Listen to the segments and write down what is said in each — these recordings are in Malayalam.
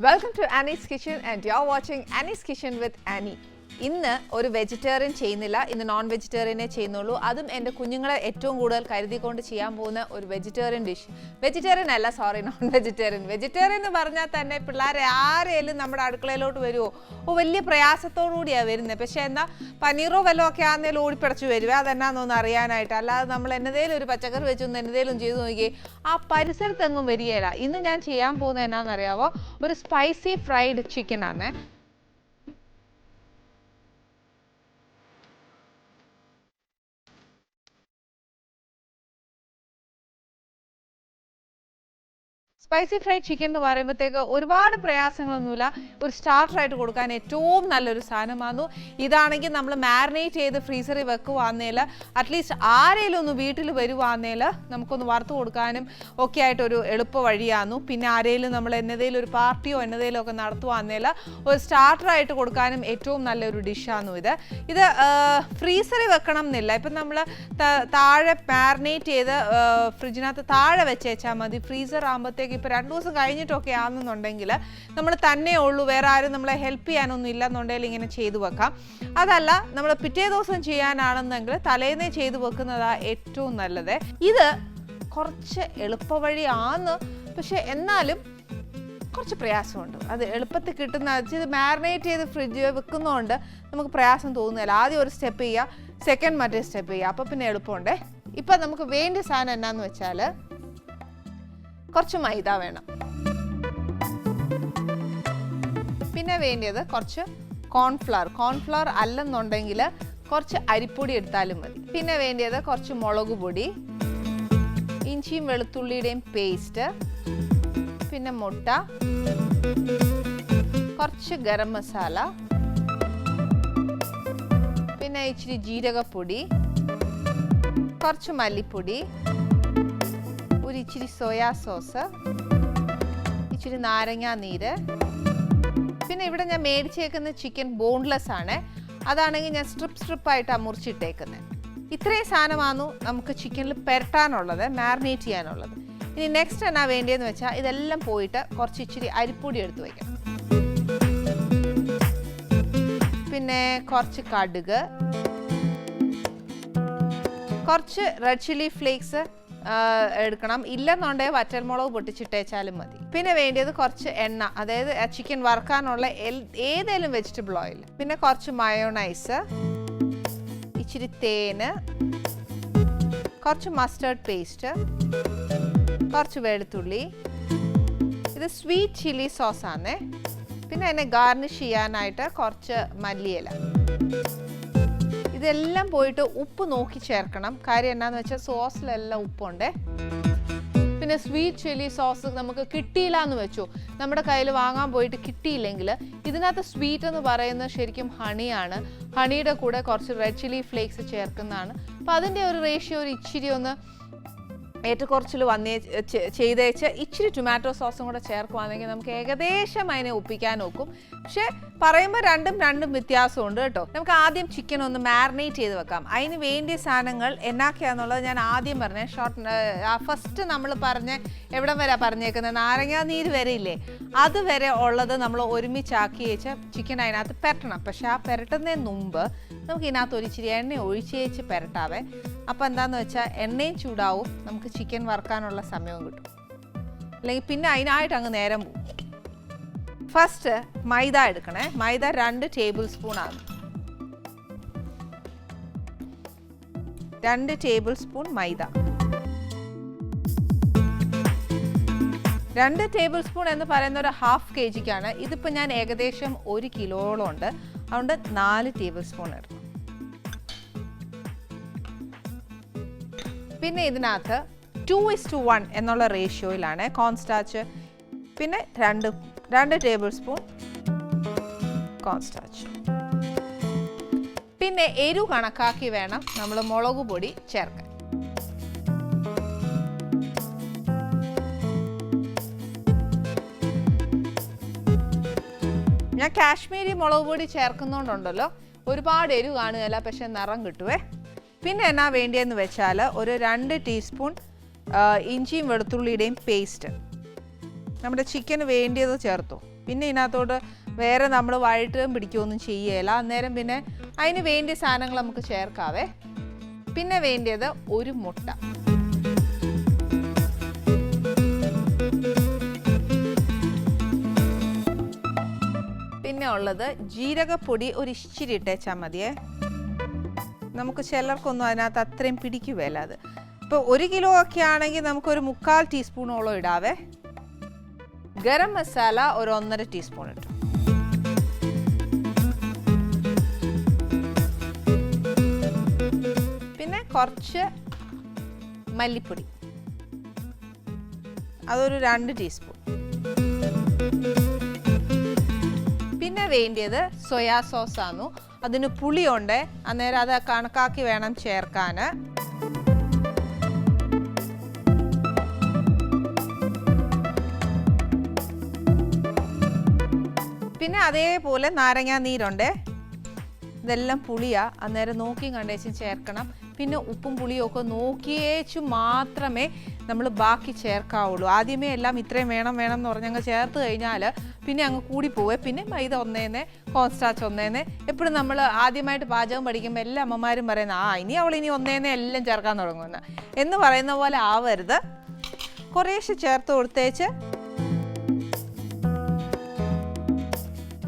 Welcome to Annie's Kitchen and you're watching Annie's Kitchen with Annie. ഇന്ന് ഒരു വെജിറ്റേറിയൻ ചെയ്യുന്നില്ല, ഇന്ന് നോൺ വെജിറ്റേറിയനെ ചെയ്യുന്നുള്ളൂ. അതും എൻ്റെ കുഞ്ഞുങ്ങളെ ഏറ്റവും കൂടുതൽ കരുതിക്കൊണ്ട് ചെയ്യാൻ പോകുന്ന ഒരു വെജിറ്റേറിയൻ ഡിഷ്. വെജിറ്റേറിയൻ അല്ല, സോറി, നോൺ വെജിറ്റേറിയൻ. വെജിറ്റേറിയൻ എന്ന് പറഞ്ഞാൽ തന്നെ പിള്ളേരെ ആരെങ്കിലും നമ്മുടെ അടുക്കളയിലോട്ട് വരുമോ? വലിയ പ്രയാസത്തോടുകൂടിയാണ് വരുന്നത്. പക്ഷേ എന്നാൽ പനീറോ വല്ലതും ഒക്കെ ആണെങ്കിലും ഓടിപ്പിടച്ച് വരുവേ, അതെന്നാന്നൊന്ന് അറിയാനായിട്ട്. അല്ലാതെ നമ്മൾ എന്നതേലും ഒരു പച്ചക്കറി വെച്ചൊന്ന് എന്നതേലും ചെയ്ത് നോക്കി ആ പരിസരത്തെങ്ങും വരികയില്ല. ഇന്ന് ഞാൻ ചെയ്യാൻ പോകുന്നത് എന്നാണെന്നറിയാമോ? ഒരു സ്പൈസി ഫ്രൈഡ് ചിക്കൻ ആണ്. സ്പൈസി ഫ്രൈഡ് ചിക്കൻ എന്ന് പറയുമ്പോഴത്തേക്ക് ഒരുപാട് പ്രയാസങ്ങളൊന്നുമില്ല. ഒരു സ്റ്റാർട്ടറായിട്ട് കൊടുക്കാൻ ഏറ്റവും നല്ലൊരു സാധനമാണ്. ഇതാണെങ്കിൽ നമ്മൾ മാരിനേറ്റ് ചെയ്ത് ഫ്രീസറിൽ വെക്കുവാന്നേൽ അറ്റ്ലീസ്റ്റ് ആരെങ്കിലും ഒന്ന് വീട്ടിൽ വരുവാന്നേൽ നമുക്കൊന്ന് വറുത്ത് കൊടുക്കാനും ഒക്കെ ആയിട്ടൊരു എളുപ്പ വഴിയാന്നു. പിന്നെ ആരെങ്കിലും നമ്മൾ എന്നതേലും ഒരു പാർട്ടിയോ എന്നതേലും ഒക്കെ നടത്തുവാന്നേൽ ഒരു സ്റ്റാർട്ടറായിട്ട് കൊടുക്കാനും ഏറ്റവും നല്ലൊരു ഡിഷാന്നു ഇത്. ഫ്രീസറിൽ വെക്കണം എന്നില്ല. ഇപ്പം നമ്മൾ താഴെ മാരിനേറ്റ് ചെയ്ത് ഫ്രിഡ്ജിനകത്ത് താഴെ വെച്ചേച്ചാൽ മതി. ഫ്രീസർ ആകുമ്പോഴത്തേക്ക് ഇപ്പോൾ 2 ദിവസം കഴിഞ്ഞിട്ടൊക്കെ ആണെന്നുണ്ടെങ്കിൽ നമ്മൾ തന്നെ ഉള്ളൂ, വേറെ ആരും നമ്മളെ ഹെൽപ്പ് ചെയ്യാനൊന്നും ഇല്ലെന്നുണ്ടെങ്കിൽ ഇങ്ങനെ ചെയ്തു വെക്കാം. അതല്ല നമ്മൾ പിറ്റേ ദിവസം ചെയ്യാനാണെന്നെങ്കിൽ തലേന്നേ ചെയ്തു വെക്കുന്നതാണ് ഏറ്റവും നല്ലത്. ഇത് കുറച്ച് എളുപ്പവഴിയാണ്, പക്ഷെ എന്നാലും കുറച്ച് പ്രയാസമുണ്ട്. അത് എളുപ്പത്തിൽ കിട്ടുന്ന ഇത് മാരിനേറ്റ് ചെയ്ത് ഫ്രിഡ്ജിൽ വെക്കുന്നതുകൊണ്ട് നമുക്ക് പ്രയാസം തോന്നുന്നില്ല. ആദ്യം ഒരു സ്റ്റെപ്പ് ചെയ്യുക, സെക്കൻഡ് മറ്റേ സ്റ്റെപ്പ് ചെയ്യുക, അപ്പോൾ പിന്നെ എളുപ്പമുണ്ട്. ഇപ്പം നമുക്ക് വേണ്ട സാധനം എന്നാന്ന് വെച്ചാൽ കുറച്ച് മൈദ വേണം. പിന്നെ വേണ്ടത് കുറച്ച് കോൺഫ്ലവർ അല്ലെന്നുണ്ടെങ്കിൽ കുറച്ച് അരിപ്പൊടി എടുത്താലും മതി. പിന്നെ വേണ്ടത് കുറച്ച് മുളക് പൊടി, ഇഞ്ചിയും വെളുത്തുള്ളിയുടെയും പേസ്റ്റ്, പിന്നെ മുട്ട, കുറച്ച് ഗരം മസാല, പിന്നെ ഇച്ചിരി ജീരകപ്പൊടി, കുറച്ച് മല്ലിപ്പൊടി, ഒരു ഇച്ചിരി സോയാ സോസ്, ഇച്ചിരി നാരങ്ങാ നീര്. പിന്നെ ഇവിടെ ഞാൻ മേടിച്ചേക്കുന്ന ചിക്കൻ ബോൺലെസ് ആണ്. അതാണെങ്കിൽ ഞാൻ സ്ട്രിപ്പായിട്ടാണ് മുറിച്ചിട്ടേക്കുന്നത്. ഇത്രയും സാധനമാണ് നമുക്ക് ചിക്കനിൽ പെരട്ടാനുള്ളത്, മാരിനേറ്റ് ചെയ്യാനുള്ളത്. ഇനി നെക്സ്റ്റ് എന്നാ വേണ്ടിയെന്ന് വെച്ചാൽ ഇതെല്ലാം പോയിട്ട് കുറച്ച് ഇച്ചിരി അരിപ്പൊടി എടുത്ത് വയ്ക്കണം. പിന്നെ കുറച്ച് കടുക്, കുറച്ച് റെഡ് ചില്ലി ഫ്ലേക്സ് എടുക്കണം. ഇല്ലെന്നുണ്ടെങ്കിൽ വറ്റൽമുളക് പൊട്ടിച്ചിട്ടേച്ചാലും മതി. പിന്നെ വേണ്ടത് കുറച്ച് എണ്ണ, അതായത് ചിക്കൻ വറുക്കാനുള്ള ഏതെങ്കിലും വെജിറ്റബിൾ ഓയിൽ. പിന്നെ കുറച്ച് മയോണൈസ്, ഇച്ചിരി തേന്, കുറച്ച് മസ്റ്റേർഡ് പേസ്റ്റ്, കുറച്ച് വെളുത്തുള്ളി. ഇത് സ്വീറ്റ് ചില്ലി സോസാണ്. പിന്നെ അതിനെ ഗാർണിഷ് ചെയ്യാനായിട്ട് കുറച്ച് മല്ലിയില. ഇതെല്ലാം പോയിട്ട് ഉപ്പ് നോക്കി ചേർക്കണം. കാര്യം എന്നാന്ന് വെച്ചാൽ സോസിലെല്ലാം ഉപ്പുണ്ട്. പിന്നെ സ്വീറ്റ് ചില്ലി സോസ് നമുക്ക് കിട്ടിയില്ല എന്ന് വെച്ചു, നമ്മുടെ കയ്യിൽ വാങ്ങാൻ പോയിട്ട് കിട്ടിയില്ലെങ്കിൽ ഇതിനകത്ത് സ്വീറ്റ് എന്ന് പറയുന്നത് ശരിക്കും ഹണിയാണ്. ഹണിയുടെ കൂടെ കുറച്ച് റെഡ് ചില്ലി ഫ്ലേക്സ് ചേർക്കുന്നതാണ്. അപ്പോൾ അതിൻ്റെ ഒരു റേഷ്യോ ഒരു ഇച്ചിരി ഒന്ന് ഏറ്റക്കുറച്ചിൽ ചെയ്തേച്ച് ഇച്ചിരി ടൊമാറ്റോ സോസും കൂടെ ചേർക്കുവാണെങ്കിൽ നമുക്ക് ഏകദേശം അതിനെ ഒപ്പിക്കാൻ നോക്കും. പക്ഷേ പറയുമ്പോൾ രണ്ടും വ്യത്യാസമുണ്ട് കേട്ടോ. നമുക്ക് ആദ്യം ചിക്കൻ ഒന്ന് മാരിനേറ്റ് ചെയ്ത് വെക്കാം. അതിന് വേണ്ടിയ സാധനങ്ങൾ എന്നൊക്കെയാണെന്നുള്ളത് ഞാൻ ആദ്യം പറഞ്ഞ ഫസ്റ്റ് നമ്മൾ എവിടം വരെ പറഞ്ഞേക്കുന്നത് നാരങ്ങാ നീര് വരെ ഇല്ലേ, അതുവരെ ഉള്ളത് നമ്മൾ ഒരുമിച്ചാക്കി വെച്ച് ചിക്കൻ അതിനകത്ത് പെരട്ടണം. പക്ഷെ ആ പെരട്ടുന്നതിന് മുമ്പ് നമുക്ക് ഇതിനകത്ത് ഒരു ഇച്ചിരി എണ്ണ ഒഴിച്ച് പെരട്ടാവേ. അപ്പോൾ എന്താണെന്ന് വെച്ചാൽ എണ്ണയും ചൂടാവും, നമുക്ക് ചിക്കൻ വറുക്കാനുള്ള സമയവും കിട്ടും. അല്ലെങ്കിൽ പിന്നെ അതിനായിട്ട് അങ്ങ് നേരം പോകും. ഫസ്റ്റ് മൈദ എടുക്കണേ. മൈദ 2 ടേബിൾ സ്പൂൺ ആണ്. 2 ടേബിൾ സ്പൂൺ മൈദ. 2 ടേബിൾ സ്പൂൺ എന്ന് പറയുന്ന ഒരു ½ kgക്കാണ്. ഇതിപ്പോൾ ഞാൻ ഏകദേശം 1 കിലോളം ഉണ്ട്, അതുകൊണ്ട് 4 ടേബിൾ സ്പൂൺ എടുക്കും. പിന്നെ ഇതിനകത്ത് 2:1 എന്നുള്ള റേഷ്യോയിലാണ് കോൺസ്റ്റാച്ച്. പിന്നെ 2 ടേബിൾ സ്പൂൺ കോൺസ്റ്റാച്ച്. പിന്നെ എരിവ് കണക്കാക്കി വേണം നമ്മൾ മുളക് പൊടി ചേർക്കാൻ. ഞാൻ കാശ്മീരി മുളക് പൊടി ചേർക്കുന്നതുകൊണ്ടുണ്ടല്ലോ ഒരുപാട് എരിവ് കാണുകയില്ല, പക്ഷെ നിറം കിട്ടുവേ. പിന്നെ എന്നാ വേണ്ടിയെന്ന് വെച്ചാൽ ഒരു 2 ടീസ്പൂൺ ഇഞ്ചിയും വെളുത്തുള്ളിയുടെയും പേസ്റ്റ്. നമ്മുടെ ചിക്കന് വേണ്ടിയത് ചേർത്തു. പിന്നെ ഇതിനകത്തോട്ട് വേറെ നമ്മൾ വഴറ്റും പിടിക്കുകയൊന്നും ചെയ്യുകയില്ല. അന്നേരം പിന്നെ അതിന് വേണ്ടിയ സാധനങ്ങൾ നമുക്ക് ചേർക്കാവേ. പിന്നെ വേണ്ടിയത് ഒരു മുട്ട, പിന്നെ ഉള്ളത് ജീരകപ്പൊടി ഒരു ഇച്ചിരി ഇട്ടേച്ചാൽ മതിയേ. നമുക്ക് ചിലർക്കൊന്നും അതിനകത്ത് അത്രയും പിടിക്കുകയില്ല. അത് ഇപ്പോൾ 1 കിലോ ഒക്കെ ആണെങ്കിൽ നമുക്കൊരു 3/4 ടീസ്പൂണോളം ഇടാവേ. ഗരം മസാല ഒരു 1.5 ടീസ്പൂൺ ഇട്ടു. പിന്നെ കുറച്ച് മല്ലിപ്പൊടി, അതൊരു 2 ടീസ്പൂൺ. പിന്നെ വേണ്ടിയത് സോയാ സോസാണ്. അതിന് പുളിയുണ്ട്, അന്നേരം അത് കണക്കാക്കി വേണം ചേർക്കാൻ. പിന്നെ അതേപോലെ നാരങ്ങാ നീരുണ്ട്. ഇതെല്ലാം പുളിയാ, അന്നേരം നോക്കിയും കണ്ടേച്ചും ചേർക്കണം. പിന്നെ ഉപ്പും പുളിയും ഒക്കെ നോക്കിയേച്ചു മാത്രമേ നമ്മൾ ബാക്കി ചേർക്കാവുള്ളൂ. ആദ്യമേ എല്ലാം ഇത്രയും വേണം എന്ന് പറഞ്ഞങ്ങ് ചേർത്ത് കഴിഞ്ഞാൽ പിന്നെ അങ്ങ് കൂടിപ്പോവേ. പിന്നെ മൈദ ഒന്നേന്നെ, കോൺസ്റ്റാച്ച് ഒന്നേന്നെ. എപ്പോഴും നമ്മൾ ആദ്യമായിട്ട് പാചകം പഠിക്കുമ്പോൾ എല്ലാ അമ്മമാരും പറയുന്നത് ഇനി അവളിനി ഒന്നേന്നെ എല്ലാം ചേർക്കാൻ തുടങ്ങുമെന്ന് എന്ന് പറയുന്ന പോലെ ആവരുത്. കുറേശ്ശെ ചേർത്ത് കൊടുത്തേച്ച്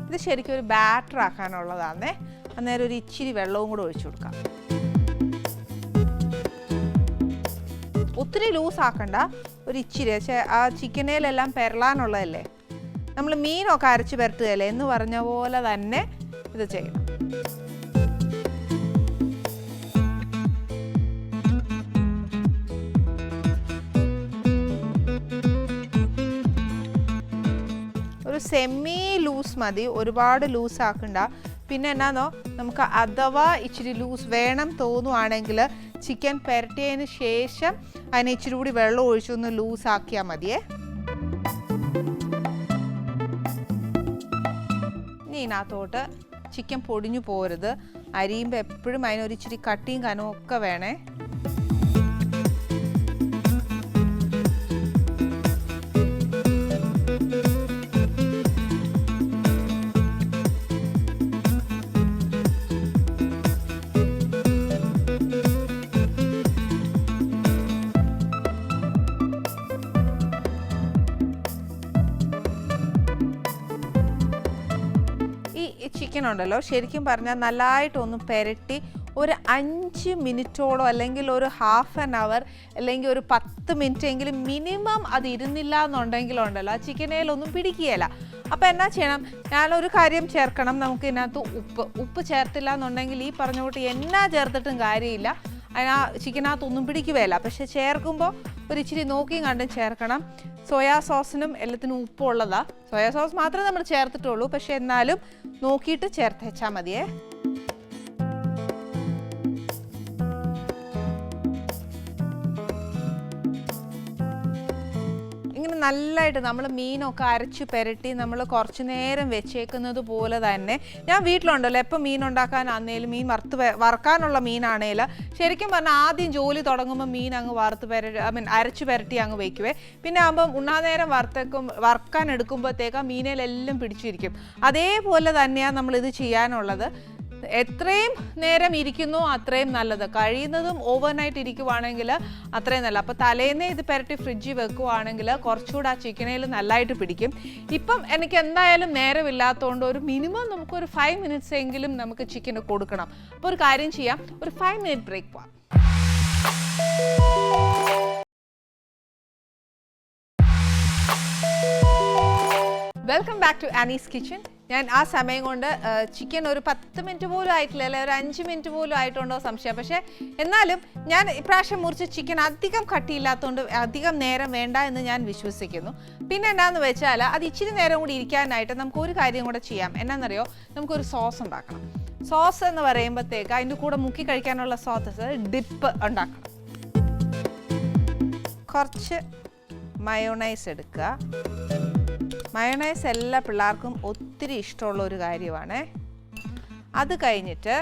ഇത് ശരിക്കും ഒരു ബാറ്റർ ആക്കാനുള്ളതാണേ. അന്നേരം ഒരു ഇച്ചിരി വെള്ളവും കൂടെ ഒഴിച്ചു കൊടുക്കാം. ഒത്തിരി ലൂസ് ആക്കണ്ട, ഒരു ഇച്ചിരി. ആ ചിക്കനേലെല്ലാം പെരളാനുള്ളതല്ലേ. നമ്മൾ മീനൊക്കെ അരച്ച് പെരട്ടുകയല്ലേ എന്ന് പറഞ്ഞ പോലെ തന്നെ ഇത് ചെയ്യണം. ഒരു സെമി ലൂസ് മതി, ഒരുപാട് ലൂസ് ആക്കണ്ട. പിന്നെ എന്നാന്നോ, നമുക്ക് അഥവാ ഇച്ചിരി ലൂസ് വേണം തോന്നുവാണെങ്കിൽ ചിക്കൻ പെരട്ടിയതിന് ശേഷം അതിന് ഇച്ചിരി കൂടി വെള്ളം ഒഴിച്ചൊന്ന് ലൂസ് ആക്കിയാൽ മതിയേ. ഇനി ഇതിനകത്തോട്ട് ചിക്കൻ പൊടിഞ്ഞു പോരുത്. അരിയുമ്പോൾ എപ്പോഴും അതിനൊരു ഇച്ചിരി കട്ടിയും കനവും ഒക്കെ വേണേ. ചിക്കൻ ഉണ്ടല്ലോ, ശരിക്കും പറഞ്ഞാൽ നല്ലതായിട്ടൊന്ന് പെരട്ടി ഒരു 5 മിനിറ്റോളം അല്ലെങ്കിൽ ഒരു ഹാഫ് ആൻ അവർ അല്ലെങ്കിൽ ഒരു 10 മിനിറ്റ് എങ്കിലും മിനിമം അത് ഇരുന്നില്ല എന്നുണ്ടെങ്കിലുണ്ടല്ലോ ആ ചിക്കനേലൊന്നും പിടിക്കുകയില്ല. അപ്പോൾ എന്നാ ചെയ്യണം, ഞാനൊരു കാര്യം ചേർക്കണം. നമുക്ക് ഇതിനകത്ത് ഉപ്പ് ചേർത്തില്ല എന്നുണ്ടെങ്കിൽ ഈ പറഞ്ഞ കൂട്ടി എന്നാ ചേർത്തിട്ടും കാര്യമില്ല, ചിക്കനകത്തൊന്നും പിടിക്കുകയില്ല. പക്ഷെ ചേർക്കുമ്പോൾ ഒരു ഇച്ചിരി നോക്കിയും കണ്ടും ചേർക്കണം. സോയാ സോസിനും എല്ലാത്തിനും ഉപ്പുള്ളതാ. സോയാ സോസ് മാത്രമേ നമ്മൾ ചേർത്തിട്ടുള്ളൂ, പക്ഷെ എന്നാലും നോക്കിയിട്ട് ചേർത്തേച്ചാൽ മതിയേ. ഇങ്ങനെ നല്ലതായിട്ട് നമ്മൾ മീനൊക്കെ അരച്ച് പെരട്ടി നമ്മൾ കുറച്ച് നേരം വെച്ചേക്കുന്നത് പോലെ തന്നെ ഞാൻ വീട്ടിലുണ്ടല്ലോ എപ്പോൾ മീൻ ഉണ്ടാക്കാനാന്നേലും മീൻ വറുക്കാനുള്ള മീനാണേൽ ശരിക്കും പറഞ്ഞാൽ ആദ്യം ജോലി തുടങ്ങുമ്പോൾ മീൻ അങ്ങ് അരച്ച് പെരട്ടി അങ്ങ് വയ്ക്കുവേ. പിന്നെ ആകുമ്പം ഉണ്ണാനേരം വറുക്കാൻ എടുക്കുമ്പോഴത്തേക്ക് മീനേലെല്ലാം പിടിച്ചിരിക്കും. അതേപോലെ തന്നെയാണ് നമ്മളിത് ചെയ്യാനുള്ളത്. എത്രയും നേരം ഇരിക്കുന്നോ അത്രയും നല്ലത്. കഴിയുന്നതും ഓവർനൈറ്റ് ഇരിക്കുവാണെങ്കിൽ അത്രയും നല്ല. അപ്പോൾ തലേന്നേ ഇത് പെരട്ടി ഫ്രിഡ്ജിൽ വെക്കുവാണെങ്കിൽ കുറച്ചുകൂടെ ആ ചിക്കനേൽ നല്ലതായിട്ട് പിടിക്കും. ഇപ്പം എനിക്ക് എന്തായാലും നേരമില്ലാത്തതുകൊണ്ട് ഒരു മിനിമം നമുക്കൊരു 5 മിനിറ്റ്സ് എങ്കിലും നമുക്ക് ചിക്കന് കൊടുക്കണം. അപ്പോൾ ഒരു കാര്യം ചെയ്യാം, ഒരു 5 മിനിറ്റ് ബ്രേക്ക് പോവാം. Welcome back to Annie's kitchen. ഞാൻ ആ സമയം കൊണ്ട് ചിക്കൻ ഒരു 10 മിനിറ്റ് പോലും ആയിട്ടില്ല, അല്ലെ ഒരു 5 മിനിറ്റ് പോലും ആയിട്ടുണ്ടോ സംശയം. പക്ഷേ എന്നാലും ഞാൻ ഇപ്രാവശ്യം മുറിച്ച ചിക്കൻ അധികം കട്ടിയില്ലാത്തതുകൊണ്ട് അധികം നേരം വേണ്ട എന്ന് ഞാൻ വിശ്വസിക്കുന്നു. പിന്നെ എന്നാന്ന് വെച്ചാൽ അത് ഇച്ചിരി നേരം കൂടി ഇരിക്കാനായിട്ട് നമുക്ക് ഒരു കാര്യം കൂടെ ചെയ്യാം. എന്നാന്നറിയോ, നമുക്കൊരു സോസ് ഉണ്ടാക്കണം. സോസ് എന്ന് പറയുമ്പോഴത്തേക്ക് അതിൻ്റെ കൂടെ മുക്കി കഴിക്കാനുള്ള സോസസ് ഡിപ്പ് ഉണ്ടാക്കണം. കുറച്ച് മയോണൈസ് എടുക്കുക. മയോണൈസ് എല്ലാ പിള്ളേർക്കും ഒത്തിരി ഇഷ്ടമുള്ള ഒരു കാര്യമാണ്. അത് കഴിഞ്ഞിട്ട്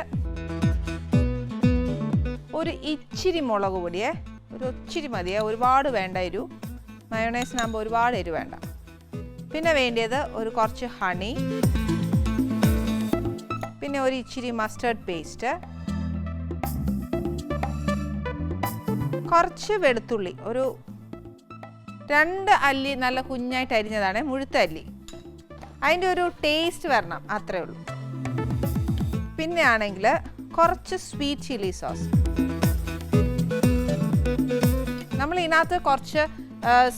ഒരു ഇച്ചിരി മുളക് പൊടിയേ, ഒരു ഇച്ചിരി മതിയേ, ഒരുപാട് വേണ്ട എരിവ്. മയോണൈസിനാകുമ്പോൾ ഒരുപാട് എരിവ് വേണ്ട. പിന്നെ വേണ്ടത് ഒരു കുറച്ച് ഹണി, പിന്നെ ഒരു ഇച്ചിരി മസ്റ്റർഡ് പേസ്റ്റ്, കുറച്ച് വെളുത്തുള്ളി, ഒരു 2 അല്ലി നല്ല കുഞ്ഞായിട്ട് അരിഞ്ഞതാണ്, മുഴുത്ത അല്ലി. അതിൻ്റെ ഒരു ടേസ്റ്റ് വരണം, അത്രേ ഉള്ളൂ. പിന്നെ ആണെങ്കിൽ കുറച്ച് സ്വീറ്റ് ചില്ലി സോസ്. നമ്മൾ ഇതിനകത്ത് കുറച്ച്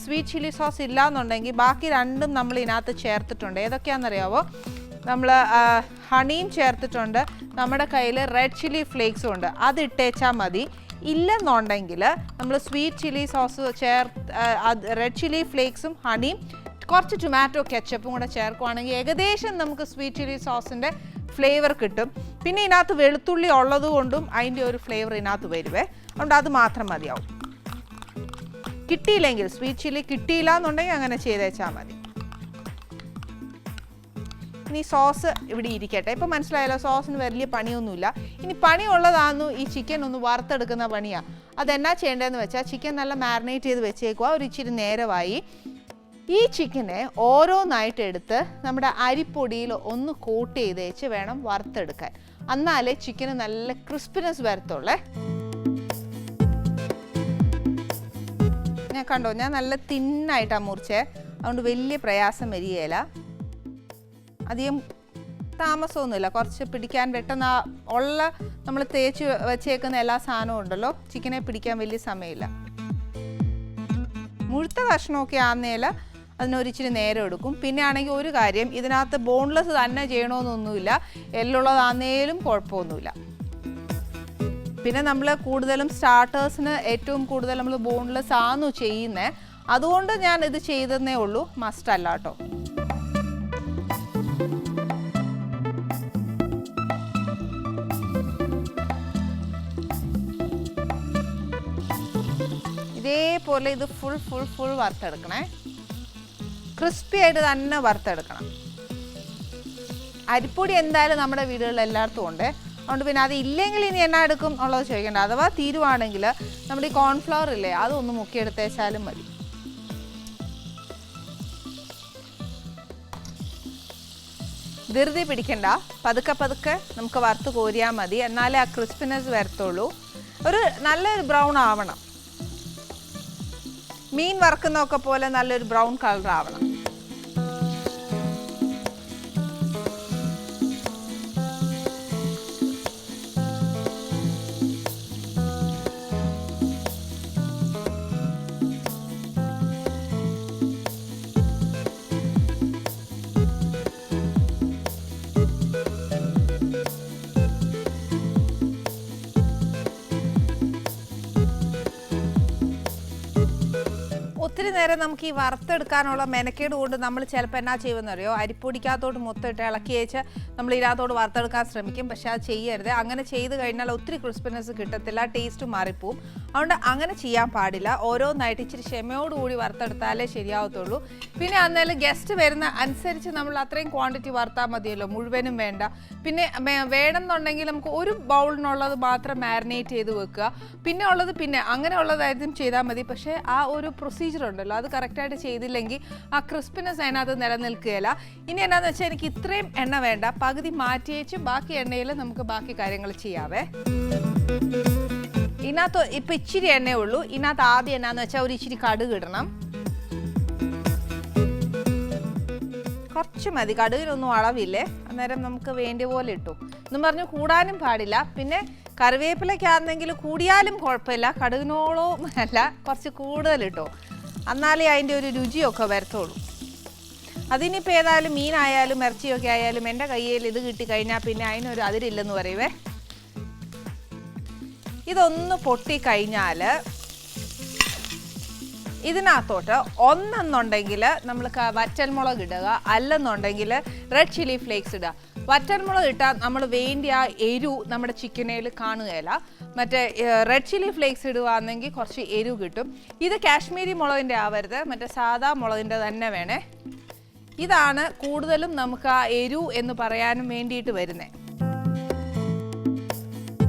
സ്വീറ്റ് ചില്ലി സോസ് ഇല്ല എന്നുണ്ടെങ്കിൽ ബാക്കി രണ്ടും നമ്മൾ ഇതിനകത്ത് ചേർത്തിട്ടുണ്ട്. ഏതൊക്കെയാണെന്നറിയാവോ? നമ്മൾ ഹണിയും ചേർത്തിട്ടുണ്ട്, നമ്മുടെ കയ്യിൽ റെഡ് ചില്ലി ഫ്ലേക്സും ഉണ്ട്. അത് ഇട്ടേച്ചാൽ മതി. ഇല്ലെന്നുണ്ടെങ്കിൽ നമ്മൾ sweet chilli sauce red chilli ഫ്ലേക്സും ഹണിയും കുറച്ച് ടൊമാറ്റോ കെച്ചപ്പും കൂടെ ചേർക്കുവാണെങ്കിൽ ഏകദേശം നമുക്ക് സ്വീറ്റ് ചില്ലി സോസിൻ്റെ ഫ്ലേവർ കിട്ടും. പിന്നെ ഇതിനകത്ത് വെളുത്തുള്ളി ഉള്ളത് കൊണ്ടും അതിൻ്റെ ഒരു ഫ്ലേവർ ഇതിനകത്ത് വരുവേ. അതുകൊണ്ട് അത് മാത്രം മതിയാവും. കിട്ടിയില്ലെങ്കിൽ, സ്വീറ്റ് ചില്ലി കിട്ടിയില്ല എന്നുണ്ടെങ്കിൽ അങ്ങനെ ചെയ്തേച്ചാൽ മതി. ഇനി സോസ് ഇവിടെ ഇരിക്കട്ടെ. ഇപ്പം മനസ്സിലായല്ലോ, സോസിന് വലിയ പണിയൊന്നുമില്ല. ഇനി പണിയുള്ളതാണെന്നു ഈ ചിക്കൻ ഒന്ന് വറുത്തെടുക്കുന്ന പണിയാണ്. അതെന്നാ ചെയ്യേണ്ടതെന്ന് വെച്ചാൽ ചിക്കൻ നല്ല മാരിനേറ്റ് ചെയ്ത് വെച്ചേക്കുക. ഒരു ഇച്ചിരി നേരമായി ഈ ചിക്കനെ ഓരോന്നായിട്ട് എടുത്ത് നമ്മുടെ അരിപ്പൊടിയിൽ ഒന്ന് കോട്ട് ചെയ്തേച്ച് വേണം വറുത്തെടുക്കാൻ. എന്നാലേ ചിക്കന് നല്ല ക്രിസ്പിനെസ് വരത്തുള്ളേ. ഞാൻ കണ്ടോ, ഞാൻ നല്ല തിന്നായിട്ടാണ് മുറിച്ചേ. അതുകൊണ്ട് വലിയ പ്രയാസം വരികയില്ല, അധികം താമസമൊന്നുമില്ല. കുറച്ച് പിടിക്കാൻ പെട്ടെന്ന് ഉള്ള നമ്മൾ തേച്ച് വെച്ചേക്കുന്ന എല്ലാ സാധനവും ഉണ്ടല്ലോ, ചിക്കനെ പിടിക്കാൻ വലിയ സമയമില്ല. മുഴുത്ത കഷ്ണമൊക്കെ ആന്നേൽ അതിനൊരിച്ചിരി നേരം എടുക്കും. പിന്നെ ആണെങ്കിൽ ഒരു കാര്യം, ഇതിനകത്ത് ബോൺലെസ് തന്നെ ചെയ്യണമെന്നൊന്നുമില്ല, എല്ലുള്ളതാന്നേലും കുഴപ്പമൊന്നുമില്ല. പിന്നെ നമ്മൾ കൂടുതലും സ്റ്റാർട്ടേഴ്സിന് ഏറ്റവും കൂടുതൽ നമ്മൾ ബോൺലെസ് ആന്നു ചെയ്യുന്നത്. അതുകൊണ്ട് ഞാൻ ഇത് ചെയ്തതേ ഉള്ളൂ, മസ്റ്റ് അല്ല കേട്ടോ. ഇതേപോലെ ഇത് ഫുൾ വറുത്തെടുക്കണേ. ക്രിസ്പി ആയിട്ട് തന്നെ വറുത്തെടുക്കണം. അരിപ്പൊടി എന്തായാലും നമ്മുടെ വീടുകളിൽ എല്ലായിടത്തും ഉണ്ട്. അതുകൊണ്ട് പിന്നെ അത് ഇല്ലെങ്കിൽ ഇനി എന്നാ എടുക്കും ഉള്ളത് ചോദിക്കേണ്ട. അഥവാ തീരുവാണെങ്കിൽ നമ്മുടെ ഈ കോൺഫ്ലവർ ഇല്ലേ, അതൊന്ന് മുക്കിയെടുത്തേച്ചാലും മതി. ധൃതി പിടിക്കണ്ട, പതുക്കെ നമുക്ക് വറുത്ത് കോരിയാൽ മതി. എന്നാലേ ആ ക്രിസ്പിനെസ് വരത്തുള്ളൂ. ഒരു നല്ലൊരു ബ്രൗൺ ആവണം. മീൻ വറുക്കുന്നതൊക്കെ പോലെ നല്ലൊരു ബ്രൗൺ കളർ ആവണം. ഒത്തിരി നേരം നമുക്ക് ഈ വറുത്തെടുക്കാനുള്ള മെനക്കേട് കൊണ്ട് നമ്മൾ ചിലപ്പോൾ എന്നാ ചെയ്യുമെന്നറിയോ, അരിപ്പൊടിക്കകത്തോട്ട് മൊത്തം ഇട്ട് ഇളക്കി വെച്ച് നമ്മൾ ഇതിനകത്തോട്ട് വറുത്തെടുക്കാൻ ശ്രമിക്കും. പക്ഷേ അത് ചെയ്യരുത്. അങ്ങനെ ചെയ്ത് കഴിഞ്ഞാൽ ഒത്തിരി ക്രിസ്പിനെസ് കിട്ടത്തില്ല, ടേസ്റ്റ് മാറിപ്പോവും. അതുകൊണ്ട് അങ്ങനെ ചെയ്യാൻ പാടില്ല. ഓരോന്നായിട്ട് ഇച്ചിരി ക്ഷമയോടുകൂടി വറുത്തെടുത്താലേ ശരിയാവത്തുള്ളൂ. പിന്നെ അന്നേരം ഗസ്റ്റ് വരുന്ന അനുസരിച്ച് നമ്മൾ അത്രയും ക്വാണ്ടിറ്റി വറുത്താൽ മതിയല്ലോ, മുഴുവനും വേണ്ട. പിന്നെ വേണമെന്നുണ്ടെങ്കിൽ നമുക്ക് ഒരു ബൗളിനുള്ളത് മാത്രം മാരിനേറ്റ് ചെയ്ത് വെക്കുക. പിന്നെ ഉള്ളത് പിന്നെ അങ്ങനെയുള്ളതായിട്ടും ചെയ്താൽ മതി. പക്ഷേ ആ ഒരു പ്രൊസീജിയർ ഉണ്ടല്ലോ, അത് കറക്റ്റായിട്ട് ചെയ്തില്ലെങ്കിൽ ആ ക്രിസ്പിനെസ് അതിനകത്ത് നിലനിൽക്കുകയില്ല. ഇനി എന്നാന്ന് വെച്ചാൽ എനിക്ക് ഇത്രയും എണ്ണ വേണ്ട, പകുതി മാറ്റി വെച്ച് ബാക്കി എണ്ണയിൽ നമുക്ക് ബാക്കി കാര്യങ്ങൾ ചെയ്യാവേ. ഇതിനകത്ത് ഇപ്പം ഇച്ചിരി എണ്ണയേ ഉള്ളൂ. ഇതിനകത്ത് ആദ്യം എന്നാന്ന് വെച്ചാൽ ഒരു ഇച്ചിരി കടുക് ഇടണം. കുറച്ച് മതി, കടുകിനൊന്നും അളവില്ലേ. അന്നേരം നമുക്ക് വേണ്ടിയ പോലെ ഇട്ടു എന്നും പറഞ്ഞു കൂടാനും പാടില്ല. പിന്നെ കറിവേപ്പിലയ്ക്കാണെങ്കിൽ കൂടിയാലും കുഴപ്പമില്ല, കടുകിനോളം അല്ല, കുറച്ച് കൂടുതൽ ഇട്ടോ, എന്നാലേ അതിൻ്റെ ഒരു രുചിയൊക്കെ വരത്തുള്ളൂ. അതിനിപ്പോൾ ഏതായാലും മീനായാലും ഇറച്ചിയൊക്കെ ആയാലും എൻ്റെ കയ്യിൽ ഇത് കിട്ടിക്കഴിഞ്ഞാൽ പിന്നെ അതിനൊരു അതിരില്ലെന്ന് പറയുവേ. ഇതൊന്ന് പൊട്ടിക്കഴിഞ്ഞാൽ ഇതിനകത്തോട്ട് ഒന്നെന്നുണ്ടെങ്കിൽ നമ്മൾ വറ്റൽമുളക് ഇടുക, അല്ലെന്നുണ്ടെങ്കിൽ റെഡ് ചില്ലി ഫ്ലേക്സ് ഇടുക. വറ്റൽമുളക് ഇട്ടാൽ നമ്മൾ വേണ്ടിയ ആ എരിവ് നമ്മുടെ ചിക്കനേൽ കാണുകയില്ല. മറ്റേ റെഡ് ചില്ലി ഫ്ലേക്സ് ഇടുകയാണെങ്കിൽ കുറച്ച് എരിവ് കിട്ടും. ഇത് കാശ്മീരി മുളകിൻ്റെ ആവരുത്, മറ്റേ സാദാ മുളകിൻ്റെ തന്നെ വേണേ. ഇതാണ് കൂടുതലും നമുക്ക് ആ എരിവ് എന്ന് പറയാനും വേണ്ടിയിട്ട് വരുന്നത്.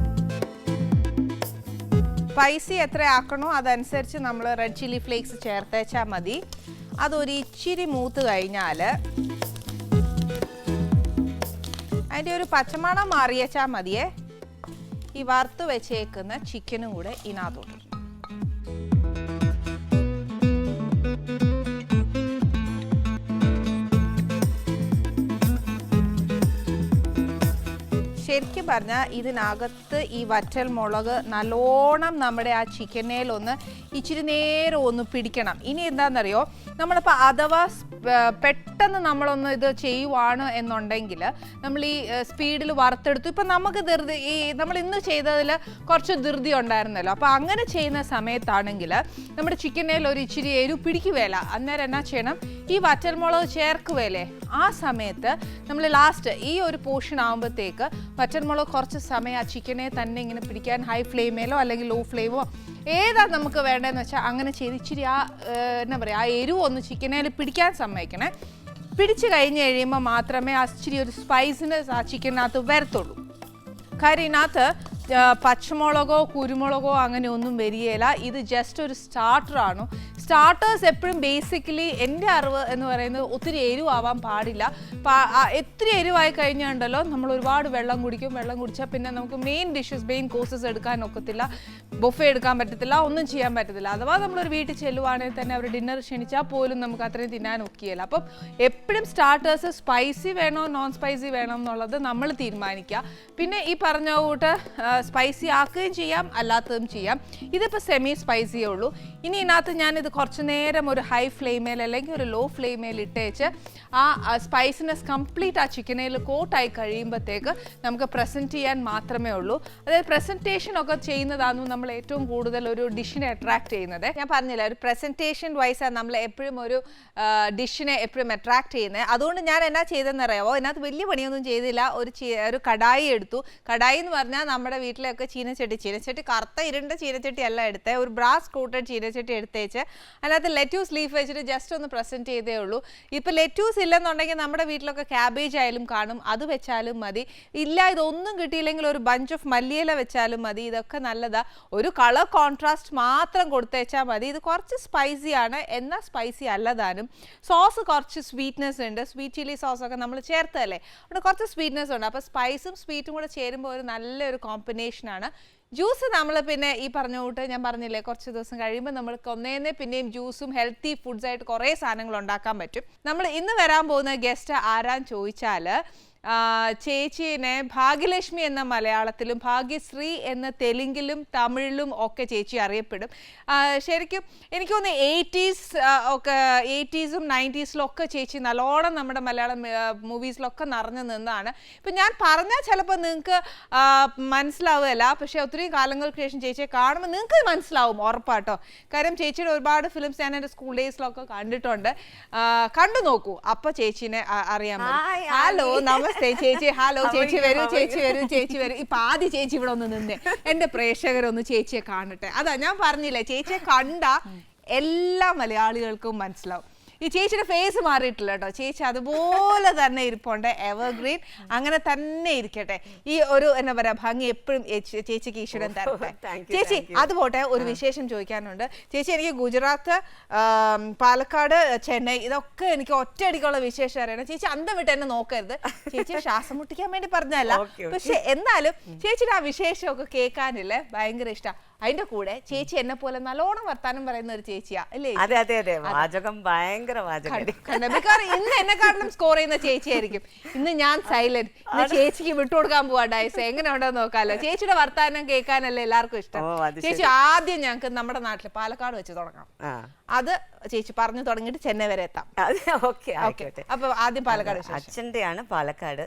സ്പൈസി എത്ര ആക്കണോ അതനുസരിച്ച് നമ്മൾ റെഡ് ചില്ലി ഫ്ലേക്സ് ചേർത്തേച്ചാൽ മതി. അതൊരു ഇച്ചിരി മൂത്ത് കഴിഞ്ഞാൽ അതിൻ്റെ ഒരു പച്ചമണം മാറിയേച്ചാൽ മതിയേ. ഈ വറുത്ത് വെച്ചേക്കുന്ന ചിക്കനും കൂടെ ഇതിനകത്തോട്ട്. ശരിക്കും പറഞ്ഞാൽ ഇതിനകത്ത് ഈ വറ്റൽ മുളക് നല്ലോണം നമ്മുടെ ആ ചിക്കനേലൊന്ന് ഇച്ചിരി നേരം ഒന്ന് പിടിക്കണം. ഇനി എന്താണെന്നറിയോ, നമ്മളിപ്പോൾ അഥവാ പെട്ടെന്ന് നമ്മളൊന്ന് ഇത് ചെയ്യുവാണ് എന്നുണ്ടെങ്കിൽ നമ്മൾ ഈ സ്പീഡിൽ വറുത്തെടുത്തു. ഇപ്പം നമുക്ക് ധൃതി, ഈ നമ്മൾ ഇന്ന് ചെയ്തതിൽ കുറച്ച് ധൃതി ഉണ്ടായിരുന്നല്ലോ. അപ്പോൾ അങ്ങനെ ചെയ്യുന്ന സമയത്താണെങ്കിൽ നമ്മുടെ ചിക്കനേൽ ഒരു ഇച്ചിരി എരിവ് പിടിക്കുകയില്ല. അന്നേരം എന്നാ ചെയ്യണം, ഈ വറ്റൽമുളക് ചേർക്കുകയല്ലേ, ആ സമയത്ത് നമ്മൾ ലാസ്റ്റ് ഈ ഒരു പോർഷൻ ആകുമ്പോഴത്തേക്ക് വറ്റൽമുളക് കുറച്ച് സമയം ആ ചിക്കനെ തന്നെ ഇങ്ങനെ പിടിക്കാൻ ഹൈ ഫ്ലെയിമേലോ അല്ലെങ്കിൽ ലോ ഫ്ലെയിമോ ഏതാ നമുക്ക് വേണ്ടതെന്ന് വെച്ചാൽ അങ്ങനെ ചെയ്ത് ഇച്ചിരി ആ എന്നാ പറയുക, ആ എരിവ് ഒന്ന് ചിക്കനേൽ പിടിക്കാൻ സമ്മതിക്കണേ. പിടിച്ച് കഴിഞ്ഞ് കഴിയുമ്പോൾ മാത്രമേ ആ ഇച്ചിരി ഒരു സ്പൈസിനെസ് ആ ചിക്കനകത്ത് വരത്തുള്ളൂ. കാര്യം ഇതിനകത്ത് പച്ചമുളകോ കുരുമുളകോ അങ്ങനെ ഒന്നും വരികയില്ല. ഇത് ജസ്റ്റ് ഒരു സ്റ്റാർട്ടറാണ്. സ്റ്റാർട്ടേഴ്സ് എപ്പോഴും ബേസിക്കലി എൻ്റെ അറിവ് എന്ന് പറയുന്നത് ഒത്തിരി എരിവാവാൻ പാടില്ല. എത്തിരി എരിവായി കഴിഞ്ഞാണ്ടല്ലോ നമ്മൾ ഒരുപാട് വെള്ളം കുടിക്കും. വെള്ളം കുടിച്ചാൽ പിന്നെ നമുക്ക് മെയിൻ ഡിഷസ്, മെയിൻ കോഴ്സസ് എടുക്കാൻ ഒക്കത്തില്ല, ബൊഫെ എടുക്കാൻ പറ്റത്തില്ല, ഒന്നും ചെയ്യാൻ പറ്റത്തില്ല. അഥവാ നമ്മളൊരു വീട്ടിൽ ചെല്ലുവാണെങ്കിൽ തന്നെ അവർ ഡിന്നർ ക്ഷണിച്ചാൽ പോലും നമുക്ക് അത്രയും തിന്നാൻ ഒക്കുകയില്ല. അപ്പം എപ്പോഴും സ്റ്റാർട്ടേഴ്സ് സ്പൈസി വേണോ നോൺ സ്പൈസി വേണോ എന്നുള്ളത് നമ്മൾ തീരുമാനിക്കുക. പിന്നെ ഈ പറഞ്ഞ കൂട്ട് സ്പൈസി ആക്കുകയും ചെയ്യാം, അല്ലാത്തതും ചെയ്യാം. ഇതിപ്പോൾ സെമി സ്പൈസിയേ ഉള്ളൂ. ഇനി ഇതിനകത്ത് ഞാനിത് കുറച്ച് നേരം ഒരു ഹൈ ഫ്ലെയിമേൽ അല്ലെങ്കിൽ ഒരു ലോ ഫ്ലെയിമേൽ ഇട്ടേച്ച് ആ സ്പൈസിനെസ് കംപ്ലീറ്റ് ആ ചിക്കനയിൽ കോട്ടായി കഴിയുമ്പോഴത്തേക്ക് നമുക്ക് പ്രസൻറ്റ് ചെയ്യാൻ മാത്രമേ ഉള്ളൂ. അതായത് പ്രസൻറ്റേഷനൊക്കെ ചെയ്യുന്നതാണ് നമ്മൾ ഏറ്റവും കൂടുതൽ ഒരു ഡിഷിനെ അട്രാക്ട് ചെയ്യുന്നത്. ഞാൻ പറഞ്ഞില്ല, ഒരു പ്രസൻറ്റേഷൻ വൈസാണ് നമ്മൾ എപ്പോഴും ഒരു ഡിഷിനെ എപ്പോഴും അട്രാക്ട് ചെയ്യുന്നത്. അതുകൊണ്ട് ഞാൻ എന്നാ ചെയ്തതെന്ന് അറിയാമോ, ഇതിനകത്ത് വലിയ പണിയൊന്നും ചെയ്തില്ല. ഒരു കടായി എടുത്തു. കടായി എന്ന് പറഞ്ഞാൽ നമ്മുടെ വീട്ടിലൊക്കെ ചീനച്ചട്ടി കറുത്ത ഇരുണ്ട ചീനച്ചട്ടി അല്ല എടുത്തത്, ഒരു ബ്രാസ് കോട്ടഡ് ചീനച്ചട്ടി എടുത്തേച്ച് അതിനകത്ത് ലെറ്റ്യൂസ് ലീഫ് വെച്ചിട്ട് ജസ്റ്റ് ഒന്ന് പ്രസൻറ്റ് ചെയ്തേ ഉള്ളൂ. ഇപ്പോൾ ലെറ്റ്യൂസ് ഇല്ലെന്നുണ്ടെങ്കിൽ നമ്മുടെ വീട്ടിലൊക്കെ ക്യാബേജ് ആയാലും കാണും, അത് വെച്ചാലും മതി. ഇല്ല, ഇതൊന്നും കിട്ടിയില്ലെങ്കിൽ ഒരു ബഞ്ച് ഓഫ് മല്ലിയില വെച്ചാലും മതി. ഇതൊക്കെ നല്ലതാ. ഒരു കളർ കോൺട്രാസ്റ്റ് മാത്രം കൊടുത്തേച്ചാൽ മതി. ഇത് കുറച്ച് സ്പൈസിയാണ്, എന്നാൽ സ്പൈസി അല്ലതാനും. സോസ് കുറച്ച് സ്വീറ്റ്നെസ് ഉണ്ട്, സ്വീറ്റ് ചില്ലി സോസൊക്കെ നമ്മൾ ചേർത്തല്ലേ, അവിടെ കുറച്ച് സ്വീറ്റ്നെസ് ഉണ്ട്. അപ്പോൾ സ്പൈസും സ്വീറ്റും കൂടെ ചേരുമ്പോൾ ഒരു നല്ലൊരു കോമ്പിനേഷനാണ്. ജ്യൂസ് നമ്മൾ പിന്നെ ഈ പറഞ്ഞ കൂട്ട് ഞാൻ പറഞ്ഞില്ലേ, കുറച്ച് ദിവസം കഴിയുമ്പോൾ നമ്മൾക്ക് ഒന്നേന്നെ പിന്നെയും ജ്യൂസും ഹെൽത്തി ഫുഡ്സായിട്ട് കുറേ സാധനങ്ങൾ ഉണ്ടാക്കാൻ പറ്റും. നമ്മൾ ഇന്ന് വരാൻ പോകുന്ന ഗസ്റ്റ് ആരാന്ന് ചോദിച്ചാൽ ചേച്ചീനെ ഭാഗ്യലക്ഷ്മി എന്ന മലയാളത്തിലും ഭാഗ്യശ്രീ എന്ന തെലുങ്കിലും തമിഴിലും ഒക്കെ ചേച്ചി അറിയപ്പെടും. ശരിക്കും എനിക്ക് തോന്നുന്നു 80s 90s ഒക്കെ ചേച്ചി നല്ലോണം നമ്മുടെ മലയാളം മൂവീസിലൊക്കെ നിറഞ്ഞു നിന്നാണ്. ഇപ്പം ഞാൻ പറഞ്ഞാൽ ചിലപ്പോൾ നിങ്ങൾക്ക് മനസ്സിലാവുകയല്ല, പക്ഷേ ഒത്തിരി കാലങ്ങൾക്ക് ശേഷം ചേച്ചിയെ കാണുമ്പോൾ നിങ്ങൾക്ക് മനസ്സിലാവും ഉറപ്പാട്ടോ. കാര്യം ചേച്ചിയുടെ ഒരുപാട് ഫിലിംസ് ഞാൻ എൻ്റെ സ്കൂൾ ഡേയ്സിലൊക്കെ കണ്ടിട്ടുണ്ട്. കണ്ടു നോക്കൂ, അപ്പോൾ ചേച്ചീനെ അറിയാൻ പറ്റും. ഹലോ, ചേച്ചി. ഹലോ ചേച്ചി, വരൂ ചേച്ചി, വരൂ ചേച്ചി, വരൂ. ഇപ്പൊ ആദ്യം ചേച്ചി ഇവിടെ ഒന്ന് നിന്നേ, എന്റെ പ്രേക്ഷകരൊന്ന് ചേച്ചിയെ കാണട്ടെ. അതാ ഞാൻ പറഞ്ഞില്ലേ, ചേച്ചിയെ കണ്ട എല്ലാ മലയാളികൾക്കും മനസ്സിലാവും. ഈ ചേച്ചിയുടെ ഫേസ് മാറിയിട്ടില്ല കേട്ടോ, ചേച്ചി അതുപോലെ തന്നെ ഇരിപ്പുണ്ട്, എവർഗ്രീൻ. അങ്ങനെ തന്നെ ഇരിക്കട്ടെ. ഈ ഒരു എന്താ പറയാ ഭംഗി എപ്പോഴും ചേച്ചിക്ക് ഈശ്വരൻ തരട്ടെ. ചേച്ചി അതുപോട്ടെ, ഒരു വിശേഷം ചോദിക്കാനുണ്ട്. ചേച്ചി, എനിക്ക് ഗുജറാത്ത്, പാലക്കാട്, ചെന്നൈ ഇതൊക്കെ എനിക്ക് ഒറ്റയടിക്കുള്ള വിശേഷം അറിയണം. ചേച്ചി അന്തം വിട്ട് എന്നെ നോക്കരുത്. ചേച്ചി ശ്വാസം മുട്ടിക്കാൻ വേണ്ടി പറഞ്ഞല്ല, പക്ഷെ എന്നാലും ചേച്ചിയുടെ ആ വിശേഷമൊക്കെ കേൾക്കാനില്ലേ ഭയങ്കര ഇഷ്ടം. അതിന്റെ കൂടെ ചേച്ചി എന്നെ പോലെ നല്ലോണം വർത്താനം പറയുന്ന ഒരു ചേച്ചിയാ അല്ലേ? അതെ അതെ അതെ, വാചകം ഭയങ്കര വാചകം. ഇന്ന് എന്നെക്കാട്ടിലും സ്കോർ ചെയ്യുന്ന ചേച്ചിയായിരിക്കും. ഇന്ന് ഞാൻ സൈലന്റ്. ഇന്ന് ചേച്ചിക്ക് വിട്ടുകൊടുക്കാൻ പോവാ ഡയസ്. എങ്ങനെ ഉണ്ടെന്ന് നോക്കാലോ. ചേച്ചിയുടെ വർത്താനം കേൾക്കാനല്ലേ എല്ലാവർക്കും ഇഷ്ടം. ചേച്ചി ആദ്യം ഞങ്ങൾക്ക് നമ്മുടെ നാട്ടില് പാലക്കാട് വെച്ച് തുടങ്ങാം. അത് ചേച്ചി പറഞ്ഞു തുടങ്ങിയിട്ട് ചെന്നൈ വരെ എത്താം. അപ്പൊ ആദ്യം പാലക്കാട്. അച്ഛൻ്റെയാണ് പാലക്കാട്.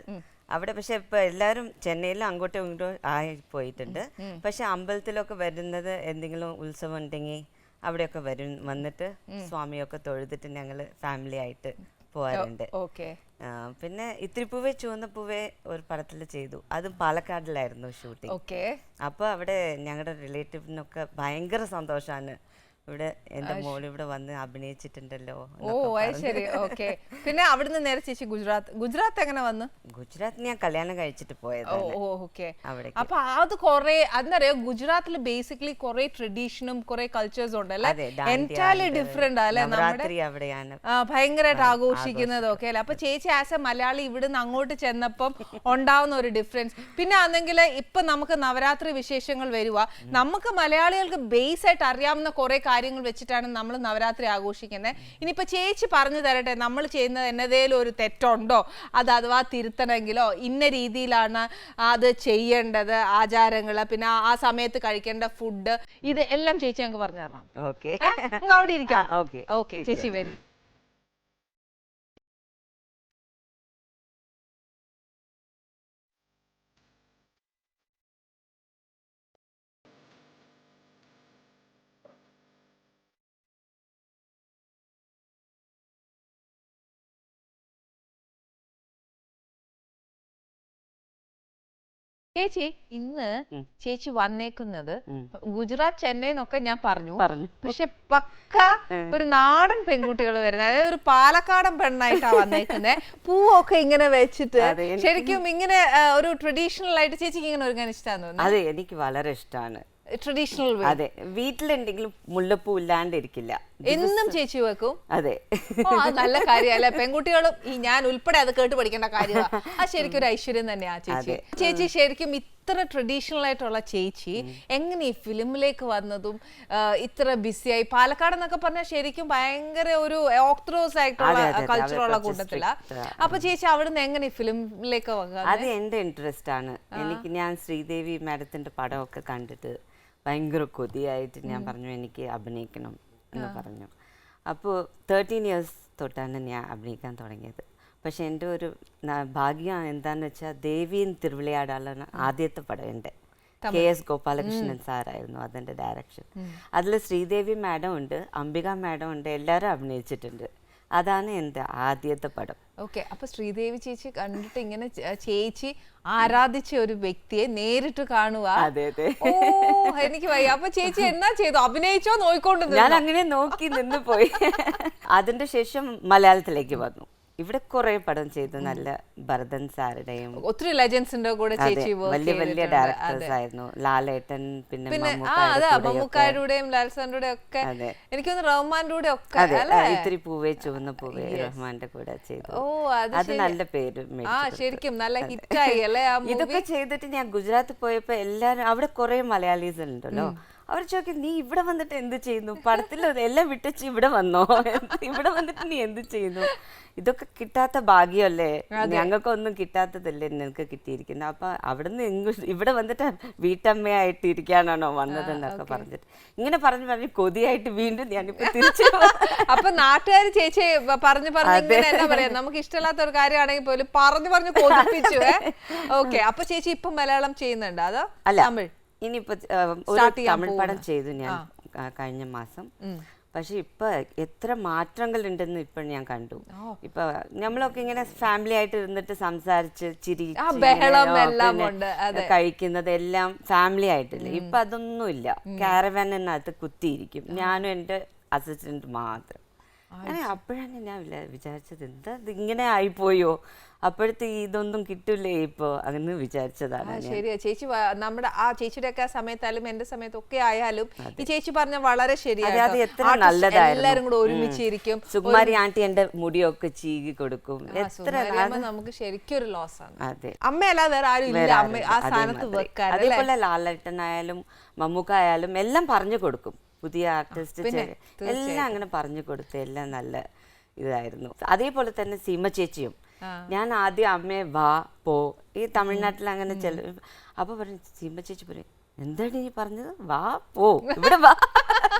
അവിടെ പക്ഷെ ഇപ്പൊ എല്ലാവരും ചെന്നൈയിലും അങ്ങോട്ടും ഇങ്ങോട്ടും ആയി പോയിട്ടുണ്ട്. പക്ഷെ അമ്പലത്തിലൊക്കെ വരുന്നത് എന്തെങ്കിലും ഉത്സവം ഉണ്ടെങ്കിൽ അവിടെയൊക്കെ വന്നിട്ട് സ്വാമിയൊക്കെ തൊഴുതിട്ട് ഞങ്ങള് ഫാമിലി ആയിട്ട് പോകാറുണ്ട്. പിന്നെ ഇത്തിരിപ്പൂവേ ചുവന്നപ്പൂവേ ഒരു പടത്തില് ചെയ്തു, അതും പാലക്കാടിലായിരുന്നു ഷൂട്ടിങ്. അപ്പൊ അവിടെ ഞങ്ങളുടെ റിലേറ്റീവിനൊക്കെ ഭയങ്കര സന്തോഷമാണ്. ഇവിടെ എന്റെ മോൾ ഇവിടെ വന്ന് അഭിനയിച്ചിട്ടുണ്ടല്ലോ ഓ അത് ശരി ഓക്കെ. പിന്നെ അവിടുന്ന് നേരെ ചേച്ചി ഗുജറാത്ത് എങ്ങനെ വന്നു? ഗുജറാത്ത് ഞാൻ കല്യാണം കഴിച്ചിട്ട് പോയത്. ഓക്കെ. അപ്പൊ അത് കൊറേ അതെന്നറിയോ, ഗുജറാത്തിൽ ബേസിക്കലി കൊറേ ട്രഡീഷനും കൊറേ കൾച്ചേഴ്സും ഉണ്ടല്ലേ, എൻറ്റയർലി ഡിഫറെന്റ് അല്ലെ നമ്മുടെ അവിടെയാണ് ഭയങ്കരമായിട്ട് ആഘോഷിക്കുന്നത് ഒക്കെ അല്ലെ. അപ്പൊ ചേച്ചി ആസ് എ മലയാളി ഇവിടുന്ന് അങ്ങോട്ട് ചെന്നപ്പം ഉണ്ടാവുന്ന ഒരു ഡിഫറൻസ്. പിന്നെ ആണെങ്കിൽ ഇപ്പൊ നമുക്ക് നവരാത്രി വിശേഷങ്ങൾ വരുക, നമുക്ക് മലയാളികൾക്ക് ബേസ് ആയിട്ട് അറിയാവുന്ന കുറെ കാര്യങ്ങൾ വെച്ചിട്ടാണ് നമ്മൾ നവരാത്രി ആഘോഷിക്കുന്നത്. ഇനിയിപ്പോ ചേച്ചി പറഞ്ഞു തരട്ടെ, നമ്മൾ ചെയ്യുന്നത് എന്നതേലും ഒരു തെറ്റുണ്ടോ, അത് അഥവാ തിരുത്തണമെങ്കിലോ ഇന്ന രീതിയിലാണ് അത് ചെയ്യേണ്ടത്, ആചാരങ്ങൾ, പിന്നെ ആ സമയത്ത് കഴിക്കേണ്ട ഫുഡ്, ഇത് എല്ലാം ചേച്ചി ഞങ്ങൾക്ക് പറഞ്ഞു തരണം. ഓക്കെ, അവിടെ ഇരിക്കാം. ഓക്കെ ചേച്ചി വരും. ചേച്ചി ഇന്ന് ചേച്ചി വന്നേക്കുന്നത് ഗുജറാത്ത് ചെന്നൈ എന്നൊക്കെ ഞാൻ പറഞ്ഞു, പക്ഷെ പക്ക ഒരു നാടൻ പെൺകുട്ടികൾ വരുന്നത്, അതായത് ഒരു പാലക്കാടൻ പെണ്ണായിട്ടാ വന്നേക്കുന്നത്. പൂവൊക്കെ ഇങ്ങനെ വെച്ചിട്ട് ശരിക്കും ഇങ്ങനെ ഒരു ട്രഡീഷണൽ ആയിട്ട് ചേച്ചിക്ക് ഇങ്ങനെ ഒരുങ്ങാൻ ഇഷ്ടമാണെന്ന് തോന്നുന്നു. അതെ, എനിക്ക് വളരെ ഇഷ്ടമാണ് ട്രഡീഷണൽ. അതെ, വീട്ടിലുണ്ടെങ്കിലും മുല്ലപ്പൂ ഇല്ലാണ്ടിരിക്കില്ല, എന്നും ചേച്ചി വെക്കും. അതെ, നല്ല കാര്യമല്ല, പെൺകുട്ടികളും ഈ ഞാൻ ഉൾപ്പെടെ അത് കേട്ട് പഠിക്കേണ്ട കാര്യമാണ്. അത് ശരിക്കും ഒരു ഐശ്വര്യം തന്നെയാ ചേച്ചി. ചേച്ചി ശരിക്കും ഇത്ര ട്രഡീഷണൽ ആയിട്ടുള്ള ചേച്ചി എങ്ങനെ ഈ ഫിലിമിലേക്ക് വന്നതും ഇത്ര ബിസിയായി? പാലക്കാട് എന്നൊക്കെ പറഞ്ഞാൽ ശരിക്കും ഭയങ്കര ഒരു ഓർത്തഡോക്സ് ആയിട്ടുള്ള കൾച്ചറുള്ള കൂട്ടത്തില. അപ്പൊ ചേച്ചി അവിടുന്ന് എങ്ങനെ ഈ ഫിലിമിലേക്ക് വന്നത്? അത് എന്റെ ഇൻട്രസ്റ്റ് ആണ്. ഞാൻ ശ്രീദേവി മാഡത്തിന്റെ പടമൊക്കെ കണ്ടിട്ട് ഭയങ്കര കൊതിയായിട്ട് ഞാൻ പറഞ്ഞു എനിക്ക് അഭിനയിക്കണം എന്ന് പറഞ്ഞു. അപ്പോൾ 13 ഇയേഴ്സ് തൊട്ടാണ് ഞാൻ അഭിനയിക്കാൻ തുടങ്ങിയത്. പക്ഷെ എൻ്റെ ഒരു ഭാഗ്യം എന്താണെന്ന് വെച്ചാൽ ദേവിയും തിരുവിളയാടാലാണ് ആദ്യത്തെ പടം എൻ്റെ. KS ഗോപാലകൃഷ്ണൻ സാറായിരുന്നു അതിൻ്റെ ഡയറക്ഷൻ. അതിൽ ശ്രീദേവി മാഡം ഉണ്ട്, അംബിക മാഡം ഉണ്ട്, എല്ലാവരും അഭിനയിച്ചിട്ടുണ്ട്. അതാണ് എൻ്റെ ആദ്യത്തെ പടം. ഓക്കെ. അപ്പൊ ശ്രീദേവി ചേച്ചി കണ്ടിട്ട് ഇങ്ങനെ ചേച്ചി ആരാധിച്ച ഒരു വ്യക്തിയെ നേരിട്ട് കാണുക. അതെ അതെ. ഓ എനിക്ക് വയ്യ. അപ്പൊ ചേച്ചി എന്നാ ചെയ്തു? അഭിനയിച്ചോ? നോയിക്കൊണ്ട് ഞാൻ അങ്ങനെ നോക്കി നിന്ന് പോയി. അതിന്റെ ശേഷം മലയാളത്തിലേക്ക് വന്നു. ഇവിടെ കുറെ പടം ചെയ്തു, നല്ല ഭരതൻ സാറുടെയും ഒത്തിരി ലെജൻസിന്റെ കൂടെ ചേച്ചി വലിയ വലിയ ഡയറക്ടേഴ്സ് ആയിരുന്നു. ലാലേട്ടൻ, പിന്നെ മമ്മൂക്കാരുടെയും ലാൽസാറിന്റെ ഒക്കെ, എനിക്കൊന്ന് റഹ്മാന്റെ കൂടെ ഒക്കെ. ഇത്തിരി പൂവേ ചുവന്ന പൂവേ റഹ്മാന്റെ കൂടെ ചെയ്തു. ഓ അത് നല്ല പേര്. ശരിക്കും നല്ല ഹിറ്റായി അല്ലേ? ഇതൊക്കെ ചെയ്തിട്ട് ഞാൻ ഗുജറാത്ത് പോയപ്പോ എല്ലാരും അവിടെ കുറെ മലയാളീസ് ഉണ്ടല്ലോ, അവർ ചോദിക്കും നീ ഇവിടെ വന്നിട്ട് എന്ത് ചെയ്യുന്നു, പടത്തിൽ എല്ലാം വിട്ടിച്ച് ഇവിടെ വന്നോ, ഇവിടെ വന്നിട്ട് നീ എന്ത് ചെയ്യുന്നു? ഇതൊക്കെ കിട്ടാത്ത ഭാഗ്യമല്ലേ, ഞങ്ങൾക്കൊന്നും കിട്ടാത്തതല്ലേ നിനക്ക് കിട്ടിയിരിക്കുന്നത്. അപ്പൊ അവിടുന്ന് ഇവിടെ വന്നിട്ട് വീട്ടമ്മയായിട്ട് ഇരിക്കാനാണോ വന്നതെന്നൊക്കെ പറഞ്ഞിട്ട് ഇങ്ങനെ പറഞ്ഞു കൊതിയായിട്ട് വീണ്ടും ഞാനിപ്പോ തിരിച്ചു. അപ്പൊ നാട്ടുകാർ ചേച്ചി പറഞ്ഞു എന്താ പറയാ, നമുക്ക് ഇഷ്ടമില്ലാത്ത ഒരു കാര്യമാണെങ്കിൽ പോലും പറഞ്ഞു കൊതിപ്പിച്ചു. ഓക്കെ. അപ്പൊ ചേച്ചി ഇപ്പൊ മലയാളം ചെയ്യുന്നുണ്ട് അതോ തമിഴ്? ഇനിയിപ്പോ ഒരു തമിഴ് പടം ചെയ്തു ഞാൻ കഴിഞ്ഞ മാസം. പക്ഷെ ഇപ്പൊ എത്ര മാറ്റങ്ങൾ ഉണ്ടെന്ന് ഇപ്പൊ ഞാൻ കണ്ടു. ഇപ്പൊ നമ്മളൊക്കെ ഇങ്ങനെ ഫാമിലി ആയിട്ട് ഇരുന്നിട്ട് സംസാരിച്ച് ചിരി കഴിക്കുന്നത് എല്ലാം ഫാമിലി ആയിട്ടില്ല. ഇപ്പൊ അതൊന്നും ഇല്ല. കാരവാനകത്ത് കുത്തിയിരിക്കും, ഞാനും എന്റെ അസിസ്റ്റന്റ് മാത്രം. അപ്പോഴാണ് ഞാൻ വിചാരിച്ചത് എന്താ ഇങ്ങനെ ആയിപ്പോയോ, അപ്പോഴത്തെ ഇതൊന്നും കിട്ടൂലേ ഇപ്പൊ, അങ്ങനെ വിചാരിച്ചതാണ്. ശരിയാ ചേച്ചി, നമ്മുടെ ആ ചേച്ചിയുടെ ഒക്കെ സമയത്തായാലും എന്റെ സമയത്തൊക്കെ ആയാലും ഈ ചേച്ചി പറഞ്ഞ വളരെ ശരിയാണ്. എല്ലാരും കൂടെ ഒരുമിച്ചിരിക്കും. സുകുമാരി ആന്റി എന്റെ മുടിയൊക്കെ ചീകി കൊടുക്കും. നമുക്ക് ശരിക്കും ഒരു ലോസ് ആണ്. അതെ, അമ്മയല്ലാതെ വേറെ ആരും ഇല്ല അമ്മ ആ സ്ഥാനത്ത് വെക്കാൻ. അതേപോലെ ലാലേട്ടനായാലും മമ്മൂക്ക ആയാലും എല്ലാം പറഞ്ഞു കൊടുക്കും. പുതിയ ആർട്ടിസ്റ്റ് എല്ലാം അങ്ങനെ പറഞ്ഞു കൊടുത്ത് എല്ലാം നല്ല ഇതായിരുന്നു. അതേപോലെ തന്നെ സീമ ചേച്ചിയും. ഞാൻ ആദ്യം അമ്മയെ വാ പോ, ഈ തമിഴ്നാട്ടിൽ അങ്ങനെ അപ്പൊ പറഞ്ഞു സീമ ചേച്ചി പറയും എന്താണ് നീ പറഞ്ഞത്, വാ പോ, ഇവിടെ വാ,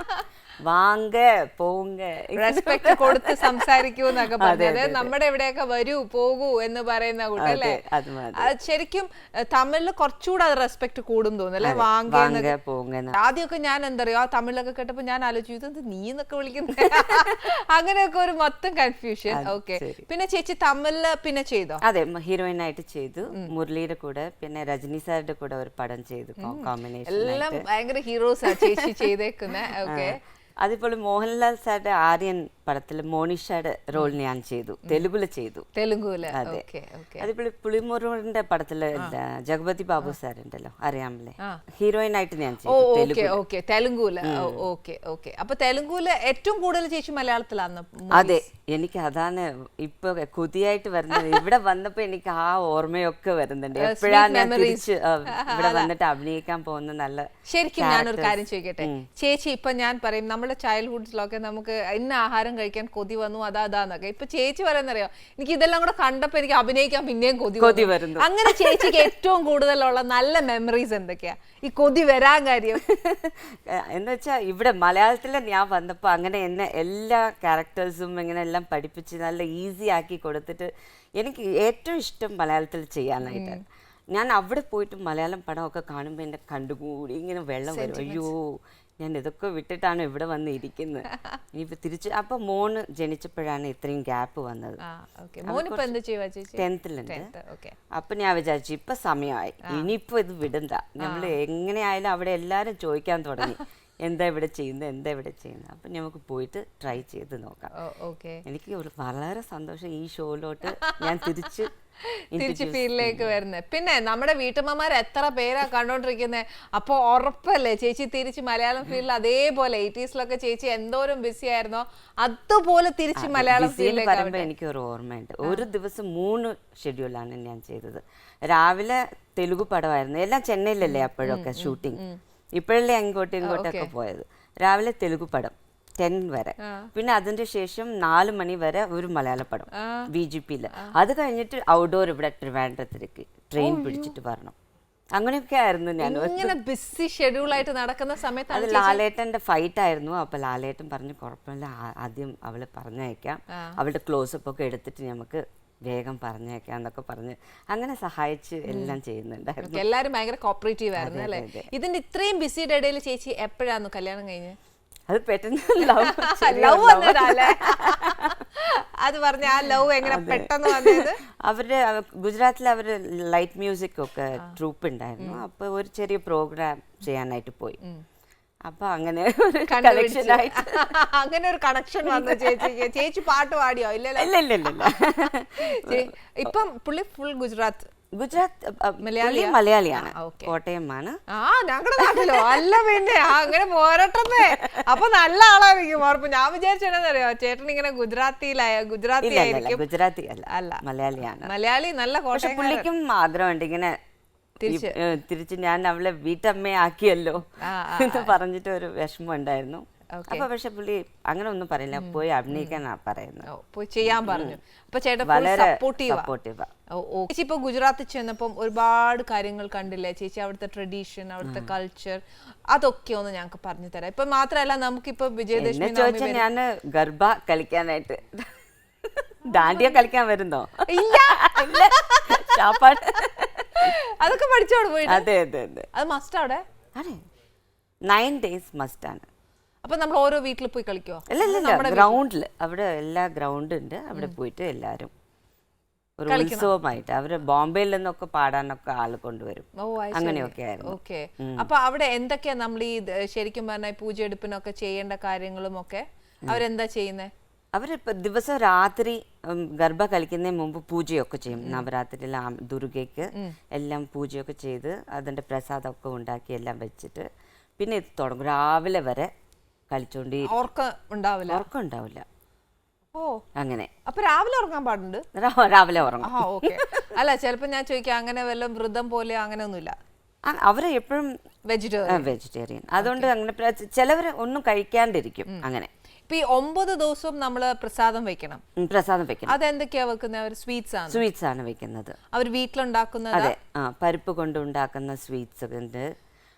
വാങ്ക പോങ്ക, റെസ്പെക്ട് കൊടുത്ത് സംസാരിക്കൂ എന്നൊക്കെ പറഞ്ഞത്. നമ്മുടെ ഇവിടെയൊക്കെ വരൂ പോകൂ എന്ന് പറയുന്ന കൂട്ടല്ലേ. ശരിക്കും തമിഴില് കുറച്ചുകൂടെ അത് റെസ്പെക്ട് കൂടും തോന്നുന്നല്ലേ, വാങ്ക. ആദ്യമൊക്കെ ഞാൻ എന്തറിയോ ആ തമിഴിലൊക്കെ കേട്ടപ്പോ ഞാൻ ആലോചിച്ചു ഇതെന്ത് നീ എന്നൊക്കെ വിളിക്കുന്നത്, അങ്ങനെയൊക്കെ ഒരു മൊത്തം കൺഫ്യൂഷൻ. ഓക്കെ. പിന്നെ ചേച്ചി തമിഴില് പിന്നെ ചെയ്തോ? അതെ, ഹീറോയിൻ ആയിട്ട് ചെയ്തു. മുരളിയുടെ കൂടെ, പിന്നെ രജനി സാറിന്റെ കൂടെ ഒരു പടം ചെയ്തു. കോമ്പിനേഷൻ എല്ലാം ഭയങ്കര ഹീറോസ് ആ ചേച്ചി ചെയ്തേക്കുന്നത്. ഓക്കെ. അതേപോലെ മോഹൻലാൽ സാറുടെ ആര്യൻ പടത്തിൽ മോണിഷയുടെ റോൾ ഞാൻ ചെയ്തു, തെലുഗുല് ചെയ്തു. തെലുങ്കുല്. അതെ. Okay okay. അതേപോലെ പുളിമുരുകന്റെ പടത്തില് ജഗപതി ബാബു സാർ ഉണ്ടല്ലോ, അറിയാമല്ലേ, ഹീറോയിൻ ആയിട്ട് ഞാൻ ചെയ്തു. Okay okay. തെലുങ്കുല്. Okay okay. അപ്പൊ തെലുങ്കുല് ഏറ്റവും കൂടുതൽ ചേച്ചി മലയാളത്തിലാണ്? അതെ, എനിക്ക് അതാണ് ഇപ്പൊ കൊതിയായിട്ട് വരുന്നത്. ഇവിടെ വന്നപ്പോ എനിക്ക് ആ ഓർമ്മയൊക്കെ വരുന്നുണ്ട്. എപ്പോഴാണ് ഞാൻ തിരിച്ച് ഇവിടെ വന്നിട്ട് അഭിനയിക്കാൻ പോകുന്ന നല്ല. ശരിക്കും ഞാനൊരു കാര്യം ചോദിക്കട്ടെ ചേച്ചി, ഇപ്പൊ ഞാൻ പറയും നമ്മുടെ ചൈൽഡ്ഹുഡ്സിലൊക്കെ നമുക്ക് ഇന്ന ആഹാരം കഴിക്കാൻ കൊതി വന്നു അതാന്നൊക്കെ. ഇപ്പൊ ചേച്ചി പറയുന്നറിയോ, എനിക്ക് ഇതെല്ലാം കൂടെ കണ്ടപ്പോ എനിക്ക് അഭിനയിക്കാൻ പിന്നെയും കൊതി വരുന്നു. അങ്ങനെ ചേച്ചിക്ക് ഏറ്റവും കൂടുതലുള്ള നല്ല മെമ്മറീസ് എന്തൊക്കെയാ ഈ കൊതി വരാൻ കാര്യം? എന്ന് വെച്ചാൽ ഇവിടെ മലയാളത്തിൽ ഞാൻ വന്നപ്പോൾ അങ്ങനെ എന്നെ എല്ലാ ക്യാരക്ടേഴ്സും ഇങ്ങനെ എല്ലാം പഠിപ്പിച്ച് നല്ല ഈസി ആക്കി കൊടുത്തിട്ട് എനിക്ക് ഏറ്റവും ഇഷ്ടം മലയാളത്തിൽ ചെയ്യാനായിട്ട്. ഞാൻ അവിടെ പോയിട്ട് മലയാളം പടമൊക്കെ കാണുമ്പോൾ എൻ്റെ കണ്ടുകൂടി ഇങ്ങനെ വെള്ളം വരും. അയ്യോ, ഞാൻ ഇതൊക്കെ വിട്ടിട്ടാണ് ഇവിടെ വന്ന് ഇരിക്കുന്നത്. ഇനിയിപ്പോൾ തിരിച്ച് അപ്പം മോന് ജനിച്ചപ്പോഴാണ് ഇത്രയും ഗ്യാപ്പ് വന്നത്. 10th-ലുണ്ട്. അപ്പം ഞാൻ വിചാരിച്ചു ഇപ്പം സമയമായി, ഇനിയിപ്പോൾ ഇത് വിടണ്ട. നമ്മൾ എങ്ങനെയായാലും അവിടെ എല്ലാവരും ചോദിക്കാൻ തുടങ്ങി എന്താ ഇവിടെ ചെയ്യുന്നത്. അപ്പം നമുക്ക് പോയിട്ട് ട്രൈ ചെയ്ത് നോക്കാം. എനിക്ക് വളരെ സന്തോഷം ഈ ഷോയിലോട്ട് ഞാൻ തിരിച്ച് ഫീൽഡിലേക്ക് വരുന്നത്. പിന്നെ നമ്മുടെ വീട്ടമ്മമാർ എത്ര പേരാ കണ്ടോണ്ടിരിക്കുന്നത്. അപ്പൊ ഉറപ്പല്ലേ ചേച്ചി തിരിച്ച് മലയാളം ഫീൽഡിൽ അതേപോലെ 80s-ലൊക്കെ ചേച്ചി എന്തോരം ബിസി ആയിരുന്നോ അതുപോലെ തിരിച്ച് മലയാളം ഫീൽഡിലേക്ക് വരുമ്പോ എനിക്കൊരു ഓർമ്മയുണ്ട്. ഒരു ദിവസം 3 ഷെഡ്യൂളാണ് ഞാൻ ചെയ്തത്. രാവിലെ തെലുഗു പടമായിരുന്നു, എല്ലാം ചെന്നൈയിലല്ലേ അപ്പോഴൊക്കെ ഷൂട്ടിങ്, ഇപ്പോഴല്ലേ ഇങ്ങോട്ടൊക്കെ പോയത്. രാവിലെ തെലുഗു പടം 10 വരെ, പിന്നെ അതിന്റെ ശേഷം 4 മണി വരെ ഒരു മലയാള പടം VGP-ല്. അത് കഴിഞ്ഞിട്ട് ഔട്ട്ഡോർ ഇവിടെ ട്രിവാൻഡ്രത്തിലേക്ക് ട്രെയിൻ പിടിച്ചിട്ട് വരണം. അങ്ങനെയൊക്കെ ആയിരുന്നു ഞാൻ. ഇങ്ങനെ ബിസി ഷെഡ്യൂൾ ആയിട്ട് നടക്കുന്ന സമയത്ത് അത് ലാലേട്ടന്റെ ഫൈറ്റ് ആയിരുന്നു. അപ്പൊ ലാലേട്ടൻ പറഞ്ഞു കുഴപ്പമില്ല, ആദ്യം അവളെ പറഞ്ഞയക്കാം, അവളുടെ ക്ലോസപ്പ് ഒക്കെ എടുത്തിട്ട് നമുക്ക് വേഗം പറഞ്ഞേക്കാം എന്നൊക്കെ പറഞ്ഞ് അങ്ങനെ സഹായിച്ച് എല്ലാം ചെയ്യുന്നുണ്ടായിരുന്നു. എല്ലാരും ഭയങ്കര കോപ്പറേറ്റീവ് ആയിരുന്നു അല്ലേ? ഇതിന്റെ ഇത്രയും ബിസിയുടെ ഇടയിൽ ചേച്ചി എപ്പോഴായിരുന്നു കല്യാണം കഴിഞ്ഞ്? അത് പെട്ടെന്ന് ലവ് വന്നതല്ലേ? അത് പറഞ്ഞ ആ ലവ് എങ്ങനെ പെട്ടെന്ന് വന്നത്? അവരുടെ ഗുജറാത്തിലെ അവര് ലൈറ്റ് മ്യൂസിക് ഒക്കെ ട്രൂപ്പ് ഉണ്ടായിരുന്നു. അപ്പൊ ഒരു ചെറിയ പ്രോഗ്രാം ചെയ്യാനായിട്ട് പോയി. അപ്പൊ അങ്ങനെ അങ്ങനെ ഒരു കണക്ഷൻ വന്നു ചേച്ചിക്ക്. ചേച്ചി പാട്ട് പാടിയോ? ഇല്ലല്ലോ. ഇപ്പം പുള്ളി ഫുൾ ഗുജറാത്ത് മലയാളിയാണ്, കോട്ടയമാണ്. ഞങ്ങളുടെ നാട്ടിലോ? അല്ല പിന്നെ അങ്ങനെ പോരട്ടെ. അപ്പൊ നല്ല ആളായിരിക്കും ഉറപ്പ്. ഞാൻ വിചാരിച്ചെന്നറിയോ ചേട്ടൻ ഇങ്ങനെ ഗുജറാത്തി അല്ല, മലയാളിയാണ്. മലയാളി നല്ല കോട്ടയം. പുള്ളിക്കും ആഗ്രഹമുണ്ട് ഇങ്ങനെ തിരിച്ച് ഞാൻ അവളെ വീട്ടമ്മയാക്കിയല്ലോ എന്ന് പറഞ്ഞിട്ട് ഒരു വിഷമം ഉണ്ടായിരുന്നു. അപ്പൊ പക്ഷെ പുള്ളി അങ്ങനെ ഒന്നും പറയില്ല, പോയി അഭിനയിക്കാനാ പറയുന്നത്, പോയി ചെയ്യാൻ പറഞ്ഞു. അപ്പൊ ചേട്ടൻ സപ്പോർട്ടീവാ. ചേച്ചി ഇപ്പൊ ഗുജറാത്തിൽ ചെന്നപ്പം ഒരുപാട് കാര്യങ്ങൾ കണ്ടില്ലേ ചേച്ചി? അവിടുത്തെ ട്രഡീഷൻ, അവിടുത്തെ കൾച്ചർ, അതൊക്കെ ഒന്ന് ഞങ്ങൾക്ക് പറഞ്ഞു തരാം. ഇപ്പൊ മാത്രല്ല നമുക്കിപ്പോ വിജയദശമി ചോദിച്ചാൽ ഞാൻ ഗർഭ കളിക്കാനായിട്ട് ദാണ്ടിയ കളിക്കാൻ വരുന്നോ? ഇല്ല, അതൊക്കെ പഠിച്ചോട് പോയി. അതെ അതെ അതെ, അത് മസ്റ്റ് അവിടെ. അതെ, 9 days മസ്റ്റ് ആണ്. അപ്പൊ നമ്മൾ ഓരോ വീട്ടിൽ പോയി കളിക്കോ? അല്ല, ഗ്രൗണ്ടില്, അവിടെ എല്ലാ ഗ്രൗണ്ട് ഉണ്ട്, അവിടെ പോയിട്ട് എല്ലാരും ഒരു ഉത്സവമായിട്ട്. അവര് ബോംബെയിൽ നിന്നൊക്കെ പാടാനൊക്കെ ആള് കൊണ്ടുവരും. അങ്ങനെയൊക്കെ ആയിരുന്നു. ഓക്കെ. അപ്പൊ അവിടെ എന്തൊക്കെയാ നമ്മൾ ഈ ശരിക്കും പറഞ്ഞാൽ പൂജയെടുപ്പിനൊക്കെ ചെയ്യേണ്ട കാര്യങ്ങളും ഒക്കെ അവരെന്താ ചെയ്യുന്നേ? അവരിപ്പോൾ ദിവസം രാത്രി ഗർഭ കളിക്കുന്നതിന് മുമ്പ് പൂജയൊക്കെ ചെയ്യും. നവരാത്രിയിൽ ദുർഗയ്ക്ക് എല്ലാം പൂജയൊക്കെ ചെയ്ത് അതിൻ്റെ പ്രസാദമൊക്കെ ഉണ്ടാക്കി എല്ലാം വെച്ചിട്ട് പിന്നെ ഇത് തുടങ്ങും. രാവിലെ വരെ കളിച്ചോണ്ടി. ഉറക്കം ഉണ്ടാവില്ല. ഓ, അങ്ങനെ. അപ്പൊ രാവിലെ ഉറങ്ങാൻ പാടുണ്ട്? രാവിലെ ഉറങ്ങും. അല്ല, ചിലപ്പോ ഞാൻ ചോദിക്കാം അങ്ങനെ വല്ല വ്രതം പോലെ അങ്ങനെ ഒന്നുമില്ല? അവര് എപ്പോഴും വെജിറ്റേറിയൻ. അതുകൊണ്ട് അങ്ങനെ ചിലവർ ഒന്നും കഴിക്കാണ്ടിരിക്കും. അങ്ങനെ ഇപ്പൊ ഈ 9 ദിവസവും നമ്മള് പ്രസാദം വെക്കണം. അതെന്തൊക്കെയാ വെക്കുന്നത്? സ്വീറ്റ്സ് ആണ് വെക്കുന്നത്. അവർ വീട്ടിലുണ്ടാക്കുന്നത്? അതെ, പരിപ്പ് കൊണ്ട് ഉണ്ടാക്കുന്ന സ്വീറ്റ്സ് ഉണ്ട്,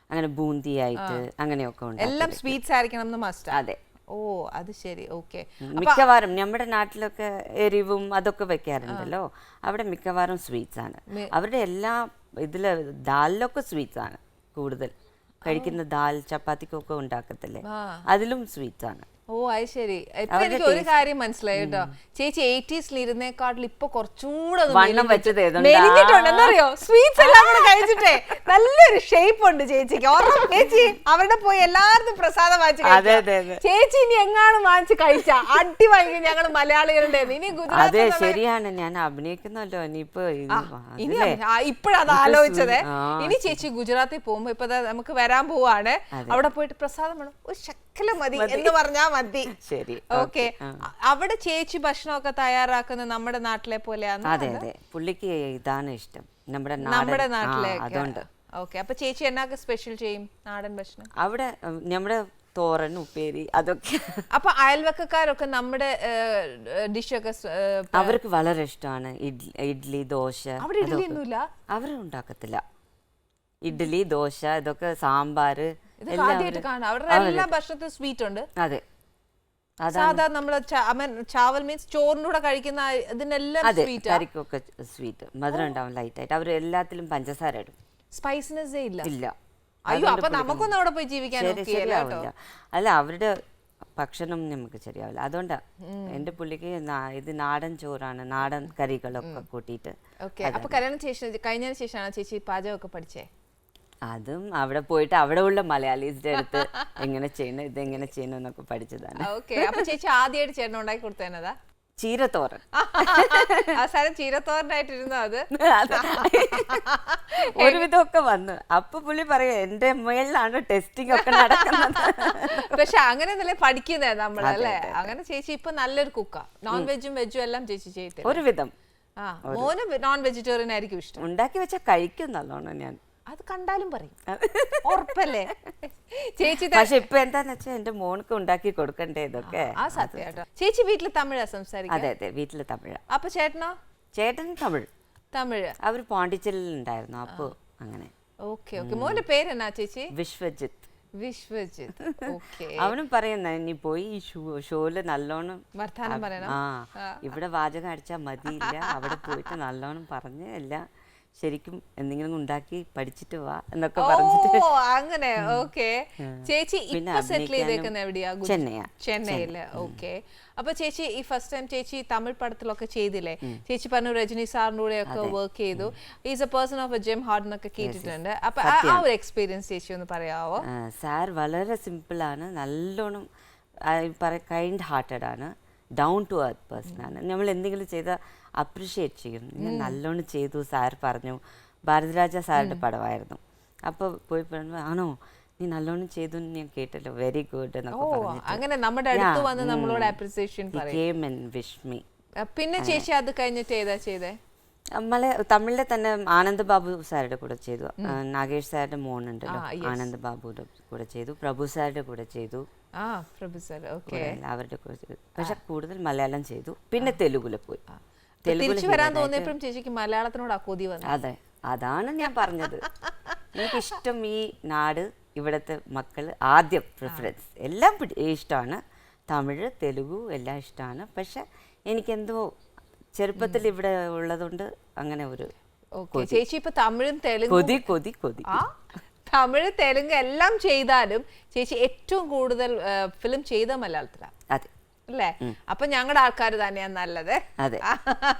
അങ്ങനെ ബൂന്തി ആയിട്ട് അങ്ങനെയൊക്കെ ഉണ്ട്. എല്ലാം സ്വീറ്റ്സ് ആയിരിക്കണം മസ്റ്റ്? അതെ. ഓ, അത് ശരി. ഓക്കെ. മിക്കവാറും നമ്മുടെ നാട്ടിലൊക്കെ എരിവും അതൊക്കെ വെക്കാറുണ്ടല്ലോ, അവിടെ മിക്കവാറും സ്വീറ്റ്സ് ആണ്. അവരുടെ എല്ലാ ഇതില് ദാലിലൊക്കെ സ്വീറ്റ്സ് ആണ് കൂടുതൽ കഴിക്കുന്ന. ദാൽ ചപ്പാത്തിക്കൊക്കെ ഉണ്ടാക്കത്തില്ലേ, അതിലും സ്വീറ്റ്സ് ആണ്. ഓ അത് ശരി. ഇപ്പൊ എനിക്ക് ഒരു കാര്യം മനസ്സിലായി കേട്ടോ, ചേച്ചി 80s ഇരുന്നേക്കാട്ടിൽ ഇപ്പൊ കുറച്ചുകൂടെ മെലിഞ്ഞിട്ടുണ്ട്. എന്താറിയോ, സ്വീറ്റ്സ് എല്ലാം കൂടെ കഴിച്ചിട്ടേ നല്ലൊരു ഷേപ്പ് ഉണ്ട് ചേച്ചിക്ക്. ഓർമ്മ ചേച്ചി അവിടെ പോയി എല്ലാവർക്കും പ്രസാദം വാങ്ങിച്ച് ചേച്ചി ഇനി എങ്ങാനും വാങ്ങിച്ച് കഴിച്ച അടി വാങ്ങി ഞങ്ങൾ മലയാളികളുടെ. ഇനി ഗുജറാത്ത് ശരിയാണ്, ഞാൻ അഭിനയിക്കുന്നല്ലോ ഇനിയിപ്പോ. ഇനി ഇപ്പഴത് ആലോചിച്ചത്. ഇനി ചേച്ചി ഗുജറാത്തിൽ പോകുമ്പോ ഇപ്പൊ നമുക്ക് വരാൻ പോവാണ്, അവിടെ പോയിട്ട് പ്രസാദം വേണം ഒരു ശക്കല മതി എന്ന് പറഞ്ഞാ മതി. ശരി, ഓക്കെ. അവിടെ ചേച്ചി ഭക്ഷണമൊക്കെ തയ്യാറാക്കുന്നത് നമ്മുടെ നാട്ടിലെ പോലെയാണ്? അതെ അതെ, പുള്ളിക്ക് ഇതാണ് ഇഷ്ടം, നമ്മുടെ നാട്ടിലേക്ക്. അതുകൊണ്ട്. ഓക്കെ. അപ്പൊ ചേച്ചി എന്നൊക്കെ സ്പെഷ്യൽ ചെയ്യും നാടൻ ഭക്ഷണം അവിടെ? നമ്മുടെ തോരൻ, ഉപ്പേരി, അതൊക്കെ. അപ്പൊ അയൽവക്കക്കാരൊക്കെ നമ്മുടെ ഡിഷൊക്കെ അവർക്ക് വളരെ ഇഷ്ടമാണ്. ഇഡ്ലി, ദോശ. അവിടെ ഇഡ്ലി ഒന്നുമില്ല, അവർ ഉണ്ടാക്കത്തില്ല. ഇഡ്ഡലി, ദോശ, ഇതൊക്കെ സാമ്പാർ. അവരുടെ എല്ലാ ഭക്ഷണത്തിലും സ്വീറ്റ് ഉണ്ട്. അതെ, സാധാരണ നമ്മള് ചാവൽ മീൻസ് ചോറിന്റെ കൂടെ കഴിക്കുന്ന ഇതിനെല്ലാം കറിക്കൊക്കെ സ്വീറ്റ്, മധുരം ഉണ്ടാവും ലൈറ്റ് ആയിട്ട്. അവർ എല്ലാത്തിലും പഞ്ചസാര ഇടും, സ്പൈസിനെസ് ഇല്ല. അയ്യോ, അപ്പൊ നമുക്കൊന്നും അവിടെ പോയി ജീവിക്കാൻ ശരിയാവില്ല. അല്ല, അവരുടെ ഭക്ഷണം നമുക്ക് ശരിയാവില്ല. അതുകൊണ്ടാ എന്റെ പുള്ളിക്ക് ഇത് നാടൻ ചോറാണ്, നാടൻ കറികളൊക്കെ കൂട്ടിയിട്ട്. അപ്പൊ കല്യാണം കഴിഞ്ഞതിന് ശേഷമാണ് ചേച്ചി പാചകമൊക്കെ പഠിച്ചേ? അതും അവിടെ പോയിട്ട് അവിടെ ഉള്ള മലയാളീസിന്റെ അടുത്ത് എങ്ങനെ ചെയ്യണം, ഇതെങ്ങനെ ചെയ്യണം എന്നൊക്കെ പഠിച്ചതാണ്. അപ്പൊ ചേച്ചി ആദ്യമായിട്ട് ചേട്ടൻ ഉണ്ടാക്കി കൊടുത്തതാ ചീരത്തോരൻ. അവസാനം ചീരത്തോരനായിട്ടിരുന്നോ അത്? ഒരുവിധമൊക്കെ വന്നു. അപ്പൊ പുള്ളി പറയാ എന്റെ മേളിലാണ് ടെസ്റ്റിംഗ് ഒക്കെ നടക്കുന്നത്. പക്ഷെ അങ്ങനെ നല്ല പഠിക്കുന്നേ നമ്മളല്ലേ. അങ്ങനെ ചേച്ചി ഇപ്പൊ നല്ലൊരു കുക്കാ. നോൺ വെജും വെജും എല്ലാം ചേച്ചി ചെയ്തു ഒരുവിധം. മോന് നോൺ വെജിറ്റേറിയൻ ആയിരിക്കും ഇഷ്ടം. ഉണ്ടാക്കി വെച്ചാൽ കഴിക്കും നല്ലോണം. ഞാൻ അത് കണ്ടാലും പറയും, ഉറപ്പല്ലേ ചേച്ചി? പക്ഷെ ഇപ്പൊ എന്താന്ന് വെച്ചാൽ എന്റെ മോൾക്ക് ഉണ്ടാക്കി കൊടുക്കണ്ടേ ഇതൊക്കെ. ആ സത്യം. ചേച്ചി വീട്ടില് തമിഴാ സംസാരിക്കുക? അതെ അതെ, വീട്ടില് തമിഴാ. അപ്പൊ ചേട്ടനോ? ചേട്ടൻ തമിഴ്. അവര് പോണ്ടിച്ചേരിയിൽ ഉണ്ടായിരുന്നു, അപ്പൊ അങ്ങനെ. ഓക്കെ. മോന്റെ പേരെന്നാ ചേച്ചി? വിശ്വജിത്ത്. അവനും പറയുന്ന ഇനി പോയി ഷോയില് നല്ലോണം വർത്താനം പറയണം. ഇവിടെ വാചകം അടിച്ചാൽ മതിയില്ല, അവിടെ പോയിട്ട് നല്ലോണം പറഞ്ഞ് എല്ലാം ശരിക്കും എന്തെങ്കിലും ഉണ്ടാക്കി പഠിച്ചിട്ട് വാ എന്നൊക്കെ പറഞ്ഞിട്ട്. അങ്ങനെ. ഓക്കെ. ചേച്ചി ഇപ്പൊ സെറ്റിൽ ചെയ്തേക്കുന്ന എവിടെയാ? ചെന്നൈയില്. ഓക്കെ. അപ്പൊ ചേച്ചി ഈ ഫസ്റ്റ് ടൈം ചേച്ചി തമിഴ് പടത്തിലൊക്കെ ചെയ്തില്ലേ? ചേച്ചി പറഞ്ഞു രജനി സാറിന്റെ കൂടെ ഒക്കെ വർക്ക് ചെയ്തു. Is a person of a gem heart എന്നൊക്കെ കേട്ടിട്ടുണ്ട്. അപ്പൊ ആ ഒരു എക്സ്പീരിയൻസ് ചേച്ചി ഒന്ന് പറയാവോ? സാർ വളരെ സിമ്പിൾ ആണ്, നല്ലോണം കൈൻഡ് ഹാർട്ടഡ് ആണ്, ഡൗൺ ടു എർത്ത് പേഴ്സൺ ആണ്. നമ്മൾ എന്തെങ്കിലും ചെയ്താൽ അപ്രിഷിയേറ്റ് ചെയ്യും. ഞാൻ നല്ലോണം ചെയ്തു, സാർ പറഞ്ഞു. ഭാരതരാജ സാറിന്റെ പടമായിരുന്നു. അപ്പോൾ പോയി പറഞ്ഞു, ആണോ നീ നല്ലോണം ചെയ്തു ഞാൻ കേട്ടല്ലോ, വെരി ഗുഡ് എന്നൊക്കെ പറഞ്ഞു. അങ്ങനെ നമ്മുടെ അടുത്ത് വന്ന് നമ്മളോട് അപ്രിസിയേഷൻ വിഷ്. പിന്നെ ചേച്ചി അത് കഴിഞ്ഞിട്ട് ഏതാ ചെയ്തേ? തമിഴിലെ തന്നെ ആനന്ദ് ബാബു സാറുടെ കൂടെ ചെയ്തു. നാഗേഷ് സാറിന്റെ മോനുണ്ടല്ലോ, ആനന്ദ് ബാബുയുടെ കൂടെ ചെയ്തു. പ്രഭു സാറിന്റെ കൂടെ ചെയ്തു. അവരുടെ കൂടെ ചെയ്തു. പക്ഷെ കൂടുതൽ മലയാളം ചെയ്തു. പിന്നെ തെലുഗുല് പോയി. തിരിച്ചു വരാൻ തോന്നിയപ്പോഴും ചേച്ചിക്ക് മലയാളത്തിനോട് കൊതി വന്നു. അതെ, അതാണ് ഞാൻ പറഞ്ഞത്. എനിക്കിഷ്ടം ഈ നാട്, ഇവിടുത്തെ മക്കള് ആദ്യം പ്രിഫറൻസ്. എല്ലാം ഇഷ്ടമാണ്, തമിഴ് തെലുഗു എല്ലാം ഇഷ്ടമാണ്. പക്ഷെ എനിക്കെന്തോ ചെറുപ്പത്തിൽ ഇവിടെ ഉള്ളതുകൊണ്ട് അങ്ങനെ ഒരു ചേച്ചി ഇപ്പൊ തമിഴും തെലുങ്കും കൊതി തമിഴ് തെലുങ്ക് എല്ലാം ചെയ്താലും ചേച്ചി ഏറ്റവും കൂടുതൽ ഫിലിം ചെയ്ത മലയാളത്തിലാണ്. അതെ അല്ലേ? അപ്പൊ ഞങ്ങളുടെ ആൾക്കാർ തന്നെയാണ് നല്ലത്. അതെ.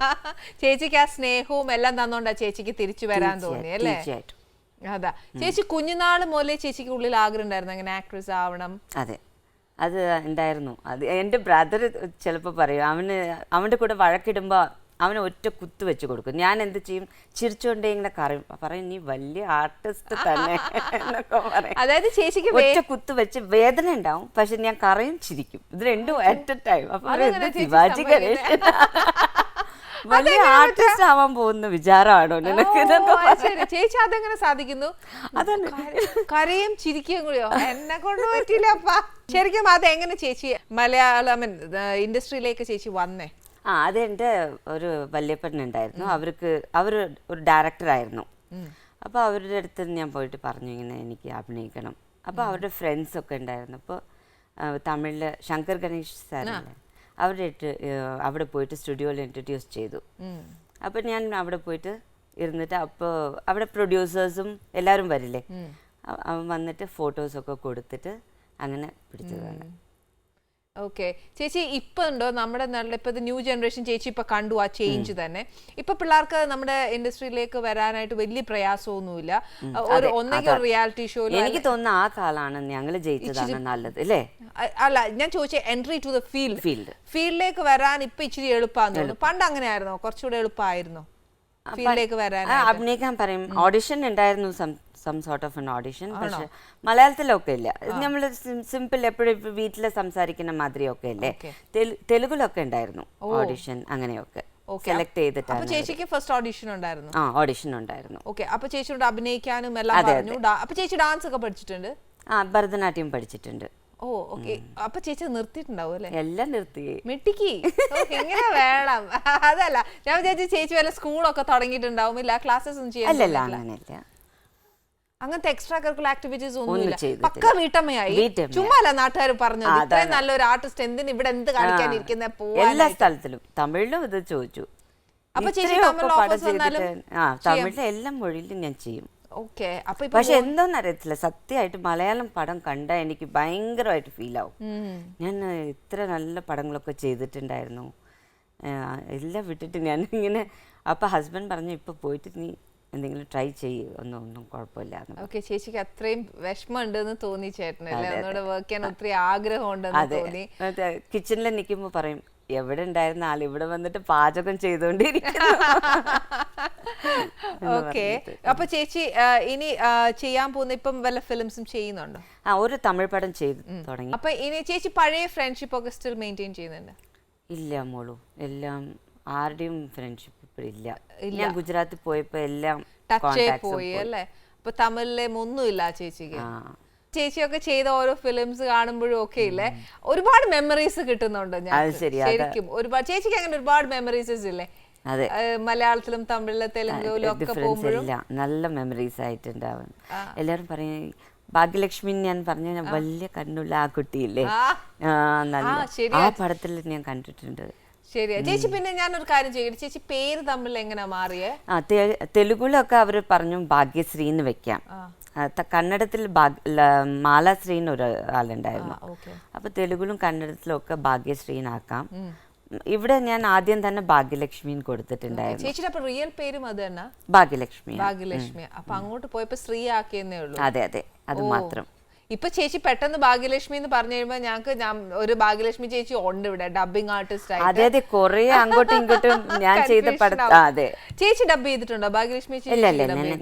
ചേച്ചിക്ക് ആ സ്നേഹവും എല്ലാം തന്നോണ്ടാ ചേച്ചിക്ക് തിരിച്ചു വരാൻ തോന്നി അല്ലേ? അതാ. ചേച്ചി കുഞ്ഞുനാള് മുതലേ ചേച്ചിക്ക് ഉള്ളിൽ ആഗ്രഹം ഉണ്ടായിരുന്നു അങ്ങനെ ആക്ട്രസ് ആവണം? അതെ, അത് ഉണ്ടായിരുന്നു. അത് എൻ്റെ ബ്രദർ ചിലപ്പോൾ പറയും, അവൻ്റെ കൂടെ വഴക്കിടുമ്പോൾ അവന് ഒറ്റ കുത്ത് വെച്ച് കൊടുക്കും. ഞാൻ എന്ത് ചെയ്യും, ചിരിച്ചുകൊണ്ടേ ഇങ്ങനെ പറയും നീ വലിയ ആർട്ടിസ്റ്റ് തന്നെ എന്നൊക്കെ പറയും. അതായത് ചേച്ചിക്ക് ഒറ്റ കുത്ത് വെച്ച് വേദന ഉണ്ടാവും, പക്ഷെ ഞാൻ കറയും ചിരിക്കും, ഇത് രണ്ടും അറ്റ് എ ടൈം. അപ്പൊ ശിവാജി ഗണേശൻ വലിയ ആർട്ടിസ്റ്റ് ആവാൻ പോകുന്ന വിചാരമാണോ നിനക്ക്? ചേച്ചി അതെങ്ങനെ സാധിക്കുന്നു? അതന്നെ, കരയും ചിരിക്കുകയും കൂടിയോ? എന്നെ കൊണ്ട് പറ്റില്ലപ്പാ. ശരിക്കും അതെങ്ങനെ ചേച്ചി മലയാളം ഇൻഡസ്ട്രിയിലേക്ക് ചേച്ചി വന്നേ? അതെൻ്റെ ഒരു വല്യപ്പനുണ്ടായിരുന്നു. അവർ ഒരു ഡയറക്ടറായിരുന്നു. അപ്പോൾ അവരുടെ അടുത്ത് ഞാൻ പോയിട്ട് പറഞ്ഞു ഇങ്ങനെ എനിക്ക് അഭിനയിക്കണം. അപ്പോൾ അവരുടെ ഫ്രണ്ട്സൊക്കെ ഉണ്ടായിരുന്നു. അപ്പോൾ തമിഴിൽ ശങ്കർ ഗണേഷ് സാറിൻ്റെ അവിടെ പോയിട്ട് സ്റ്റുഡിയോയിൽ ഇൻട്രൊഡ്യൂസ് ചെയ്തു. അപ്പോൾ ഞാൻ അവിടെ പോയിട്ട് ഇരുന്നിട്ട് അപ്പോൾ അവിടെ പ്രൊഡ്യൂസേഴ്സും എല്ലാവരും വരില്ലേ, അവൻ വന്നിട്ട് ഫോട്ടോസൊക്കെ കൊടുത്തിട്ട് അങ്ങനെ പിടിച്ചതാണ്. ഓക്കെ ചേച്ചി ഇപ്പൊ ഉണ്ടോ നമ്മുടെ നാട്ടിൽ ഇപ്പൊ ന്യൂ ജനറേഷൻ ചേച്ചി ഇപ്പൊ കണ്ടു ആ ചേഞ്ച് തന്നെ ഇപ്പൊ പിള്ളേർക്ക് നമ്മുടെ ഇൻഡസ്ട്രിയിലേക്ക് വരാനായിട്ട് വലിയ പ്രയാസമൊന്നുമില്ല ഒന്നെങ്കിൽ റിയാലിറ്റി ഷോയിൽ എനിക്ക് തോന്നുന്നു ആ കാലാണ് ഞങ്ങൾ ജയിച്ചതാണ് നല്ലത് അല്ലേ അല്ല ഞാൻ ചോദിച്ച എൻട്രി ടു ദ ഫീൽഡിലേക്ക് വരാൻ ഇപ്പൊ ഇച്ചിരി എളുപ്പമാണെന്ന് തോന്നുന്നു പണ്ട് അങ്ങനെയായിരുന്നോ കുറച്ചുകൂടെ എളുപ്പമായിരുന്നോ ഫീൽഡിലേക്ക് വരാൻ അഭിനയിക്കാൻ പറയും ഓഡിഷൻ ഉണ്ടായിരുന്നു some sort of an audition പക്ഷെ മലയാളത്തിലൊക്കെ ഇല്ല നമ്മൾ സിമ്പിൾ എപ്പോഴും വീട്ടില് സംസാരിക്കുന്ന മാതിരിയൊക്കെ അല്ലേ തെലുഗിലൊക്കെ ഉണ്ടായിരുന്നു ഓഡിഷൻ അങ്ങനെയൊക്കെ സെലക്ട് ചെയ്തിട്ടാണ് ചേച്ചിക്ക് ഫസ്റ്റ് ഓഡിഷൻ ഉണ്ടായിരുന്നു ഓഡിഷൻ ഉണ്ടായിരുന്നു ഓക്കെ അപ്പൊ ചേച്ചിയോട് അഭിനയിക്കാനും എല്ലാം പറഞ്ഞു അപ്പൊ ചേച്ചി ഡാൻസ് ഒക്കെ പഠിച്ചിട്ടുണ്ട് ഭരതനാട്യം പഠിച്ചിട്ടുണ്ട് ഓ ഓക്കെ അപ്പൊ ചേച്ചി നിർത്തിയിട്ടുണ്ടാവും അല്ലെ എല്ലാം നിർത്തി മിട്ടിക്ക് എങ്ങനെ വേണം അതല്ല ഞാൻ വിചാരിച്ചു ചേച്ചി വല്ല സ്കൂളൊക്കെ തുടങ്ങിയിട്ടുണ്ടാവും ഇല്ല ക്ലാസ്സസ് ഒന്നും ചെയ്യാൻ അങ്ങനത്തെ എക്സ്ട്രാ കരിക്കുലർ ആക്ടിവിറ്റീസ് ഒന്നുമില്ല പക്ക വീട്ടമ്മയായി ചുമ്മാല്ല നാട്ടുകാർ പറഞ്ഞത് ഇത്രയും നല്ലൊരു ആർട്ടിസ്റ്റ് എന്തിന് ഇവിടെ എന്ത് കാണിക്കാനിരിക്കുന്ന എല്ലാ സ്ഥലത്തിലും തമിഴിലും ഇത് ചോദിച്ചു അപ്പൊ ചേച്ചി തമിഴിലെ എല്ലാ മൊഴിയിലും ഞാൻ ചെയ്യും അപ്പൊ പക്ഷെ എന്തോന്ന് അറിയത്തില്ല സത്യമായിട്ട് മലയാളം പടം കണ്ടാൽ എനിക്ക് ഭയങ്കരമായിട്ട് ഫീൽ ആവും ഞാൻ ഇത്ര നല്ല പടങ്ങളൊക്കെ ചെയ്തിട്ടുണ്ടായിരുന്നു എല്ലാം വിട്ടിട്ട് ഞാൻ ഇങ്ങനെ അപ്പൊ ഹസ്ബൻഡ് പറഞ്ഞു ഇപ്പൊ പോയിട്ട് നീ എന്തെങ്കിലും ട്രൈ ചെയ്യും ഒന്നും കുഴപ്പമില്ല ചേച്ചിക്ക് അത്രയും വിഷമം ഉണ്ടെന്ന് തോന്നി ചേട്ടനല്ലേ ഒന്നുകൂടെ വർക്ക് ചെയ്യാൻ ഒത്തിരി ആഗ്രഹം ഉണ്ടെന്ന് തോന്നി കിച്ചണിൽ നിൽക്കുമ്പോ പറയും എവിടെ ഉണ്ടായിരുന്ന ആൾ ഇവിടെ വന്നിട്ട് പാചകം ചെയ്തോണ്ടിരിക്കുന്നു അപ്പൊ ചേച്ചി ഇനി ചെയ്യാൻ പോകുന്ന ഇപ്പം വല്ല ഫിലിംസും ചെയ്യുന്നുണ്ടോ ഒരു തമിഴ് പടം ചെയ്തു തുടങ്ങി അപ്പൊ ഇനി ചേച്ചി പഴയ ഫ്രണ്ട്ഷിപ്പ് ഒക്കെ സ്റ്റിൽ മെയിൻറ്റെയിൻ ചെയ്യുന്നുണ്ട് ഇല്ല മോളു എല്ലാം ആരുടെയും ഫ്രണ്ട്ഷിപ്പ് ഇല്ല ഞാൻ ഗുജറാത്തിൽ പോയപ്പോ എല്ലാം ടച്ച് പോയി അല്ലേ അപ്പൊ തമിഴിലെ ഒന്നുമില്ല ചേച്ചിക്ക് ചേച്ചിയൊക്കെ ചെയ്ത ഓരോ ഫിലിംസ് കാണുമ്പോഴും ഒക്കെ ഇല്ലേ ഒരുപാട് മെമ്മറീസ് കിട്ടുന്നുണ്ട് ശരിക്കും ഒരുപാട് ചേച്ചിക്ക് അങ്ങനെ ഒരുപാട് മെമ്മറീസ് ഇല്ലേ മലയാളത്തിലും തമിഴിലും തെലുങ്കിലും ഒക്കെ പോകുമ്പോഴും നല്ല മെമ്മറീസ് ആയിട്ടുണ്ടാവും എല്ലാരും പറയും ഭാഗ്യലക്ഷ്മി ഞാൻ പറഞ്ഞ വലിയ കണ്ണുള്ള ആ കുട്ടിയില്ലേ ആ പടത്തിൽ ഞാൻ കണ്ടിട്ടുണ്ട് ശരിയാ ചേച്ചി പിന്നെ ഞാനൊരു കാര്യം ചെയ്യട്ടെ ചേച്ചി പേര് തമ്മിൽ എങ്ങനെ മാറിയേ തെലുഗിലൊക്കെ അവര് പറഞ്ഞു ഭാഗ്യശ്രീ എന്ന് വെക്കാം കന്നഡത്തിൽ മാലാശ്രീ ഒരു ആളുണ്ടായിരുന്നു അപ്പൊ തെലുഗിലും കന്നഡത്തിലും ഒക്കെ ഭാഗ്യശ്രീനാക്കാം ഇവിടെ ഞാൻ ആദ്യം തന്നെ ഭാഗ്യലക്ഷ്മി കൊടുത്തിട്ടുണ്ടായിരുന്നു ചേച്ചിയുടെ റിയൽ പേരും അത് തന്നെ ഭാഗ്യലക്ഷ്മി അപ്പൊ അങ്ങോട്ട് പോയപ്പോ ശ്രീ ആക്കിയെന്നേ ഉള്ളൂ അതെ അത് മാത്രം ഇപ്പൊ ചേച്ചി പെട്ടെന്ന് ഭാഗ്യലക്ഷ്മി എന്ന് പറഞ്ഞു കഴിയുമ്പോ ഞങ്ങൾക്ക് ഒരു ഭാഗ്യലക്ഷ്മി ചേച്ചി ഉണ്ട് ഇവിടെ ഡബിങ് ആർട്ടിസ്റ്റ് അതെ കൊറേ അങ്ങോട്ടും ഇങ്ങോട്ടും ഞാൻ ചെയ്ത അതെ ചേച്ചി ഡബ് ചെയ്തിട്ടുണ്ടോ ഭാഗ്യലക്ഷ്മി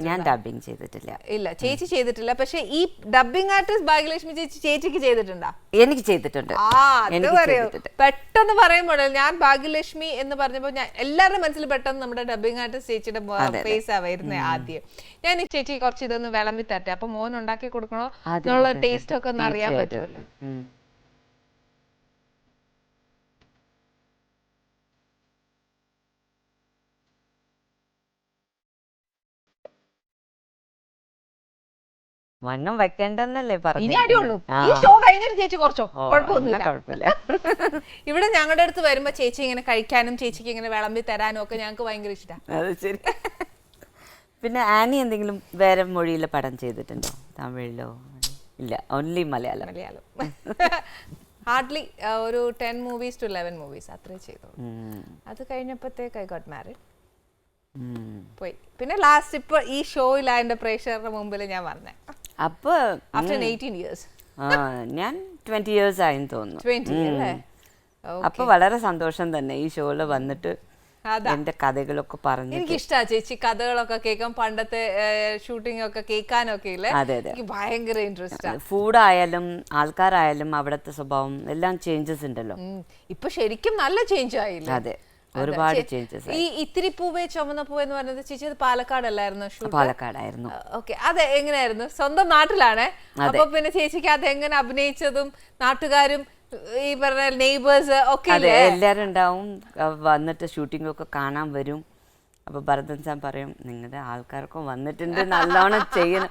ഞാൻ ഡബിങ് ചെയ്തിട്ടില്ല ഇല്ല ചേച്ചി ചെയ്തിട്ടില്ല പക്ഷെ ഈ ഡബിങ് ആർട്ടിസ്റ്റ് ഭാഗ്യലക്ഷ്മി ചേച്ചിക്ക് ചെയ്തിട്ടുണ്ടോ എനിക്ക് ചെയ്തിട്ടുണ്ട് പെട്ടെന്ന് പറയുമ്പോൾ ഞാൻ ഭാഗ്യലക്ഷ്മി എന്ന് പറഞ്ഞപ്പോ ഞാൻ എല്ലാവരുടെ മനസ്സിൽ പെട്ടെന്ന് നമ്മുടെ ഡബിങ് ആർട്ടിസ്റ്റ് ചേച്ചിയുടെ ഫേസ് ആ വരുന്നത് ആദ്യം ഞാൻ ഈ ചേച്ചി കുറച്ച് ഇതൊന്ന് വിളമ്പി തരട്ടെ അപ്പൊ മോൻ ഉണ്ടാക്കി കൊടുക്കണോ എന്നുള്ള ടേസ്റ്റ് ഒക്കെ ഒന്ന് അറിയാൻ പറ്റുമല്ലോ വണ്ണം വെക്കേണ്ടെന്നല്ലേ പറഞ്ഞു ഇനി അടിയുള്ളൂ ഈ ഷോ കഴിഞ്ഞിട്ട് ചേച്ചി കുറച്ചോ കുഴപ്പമൊന്നുമില്ല ഇവിടെ ഞങ്ങളുടെ അടുത്ത് വരുമ്പോ ചേച്ചി ഇങ്ങനെ കഴിക്കാനും ചേച്ചിക്ക് ഇങ്ങനെ വിളമ്പി തരാനും ഒക്കെ ഞങ്ങൾക്ക് ഭയങ്കര ഇഷ്ടമാണ് ശരി പിന്നെ ആനി എന്തെങ്കിലും വേറെ മൊഴിയിലെ പടം ചെയ്തിട്ടുണ്ടോ തമിഴിലോ ഇല്ല ഓൺലി മലയാളം ഹാർഡ്ലി ഒരു 10 movies to 11 movies അത്രേ ചെയ്തോളൂ അത് കഴിഞ്ഞപ്പോഴത്തേക്ക് ഐ ഗോട്ട് മാരിഡ് പോയി പിന്നെ ലാസ്റ്റ് ഇപ്പൊ ഈ ഷോയിൽ എന്റെ പ്രേക്ഷകരുടെ മുമ്പിൽ ഞാൻ പറഞ്ഞേ അപ്പൊ ആഫ്റ്റർ 18 years ഞാൻ 20 years ആയെന്ന് തോന്നുന്നു 20 അല്ലേ അപ്പൊ വളരെ സന്തോഷം തന്നെ ഈ ഷോയില് വന്നിട്ട് എന്റെ കഥകളൊക്കെ പറഞ്ഞു എനിക്ക് ഇഷ്ടമാണ് ചേച്ചി കഥകളൊക്കെ കേൾക്കാൻ പണ്ടത്തെ ഷൂട്ടിംഗ് ഒക്കെ കേൾക്കാനൊക്കെ ഇല്ലേ എനിക്ക് ഭയങ്കര ഇൻട്രസ്റ്റ് ആണ് ഫുഡായാലും ആൾക്കാരായാലും അവിടത്തെ സ്വഭാവം എല്ലാം ചേഞ്ചസ് ഉണ്ടല്ലോ ഇപ്പൊ ശരിക്കും നല്ല ചേഞ്ച് ആയില്ലേ അതെ ഒരുപാട് ചേഞ്ചസ് ഈ ഇത്തിരി പൂവേ ചുമന്ന പൂവേ എന്ന് പറയുന്നത് ചേച്ചി അത് പാലക്കാടല്ലായിരുന്നു പാലക്കാടായിരുന്നു ഓക്കെ അത് എങ്ങനെയായിരുന്നു സ്വന്തം നാട്ടിലാണ് അപ്പൊ പിന്നെ ചേച്ചിക്ക് അത് എങ്ങനെ അഭിനയിച്ചതും നാട്ടുകാരും ഈ പറഞ്ഞ നെയ്ബേഴ്സ് ഒക്കെ എല്ലാരും ഉണ്ടാവും വന്നിട്ട് ഷൂട്ടിംഗ് ഒക്കെ കാണാൻ വരും അപ്പൊ ഭരതൻ സാർ പറയും നിങ്ങളുടെ ആൾക്കാർക്കും വന്നിട്ടുണ്ട് നല്ലോണം ചെയ്യണം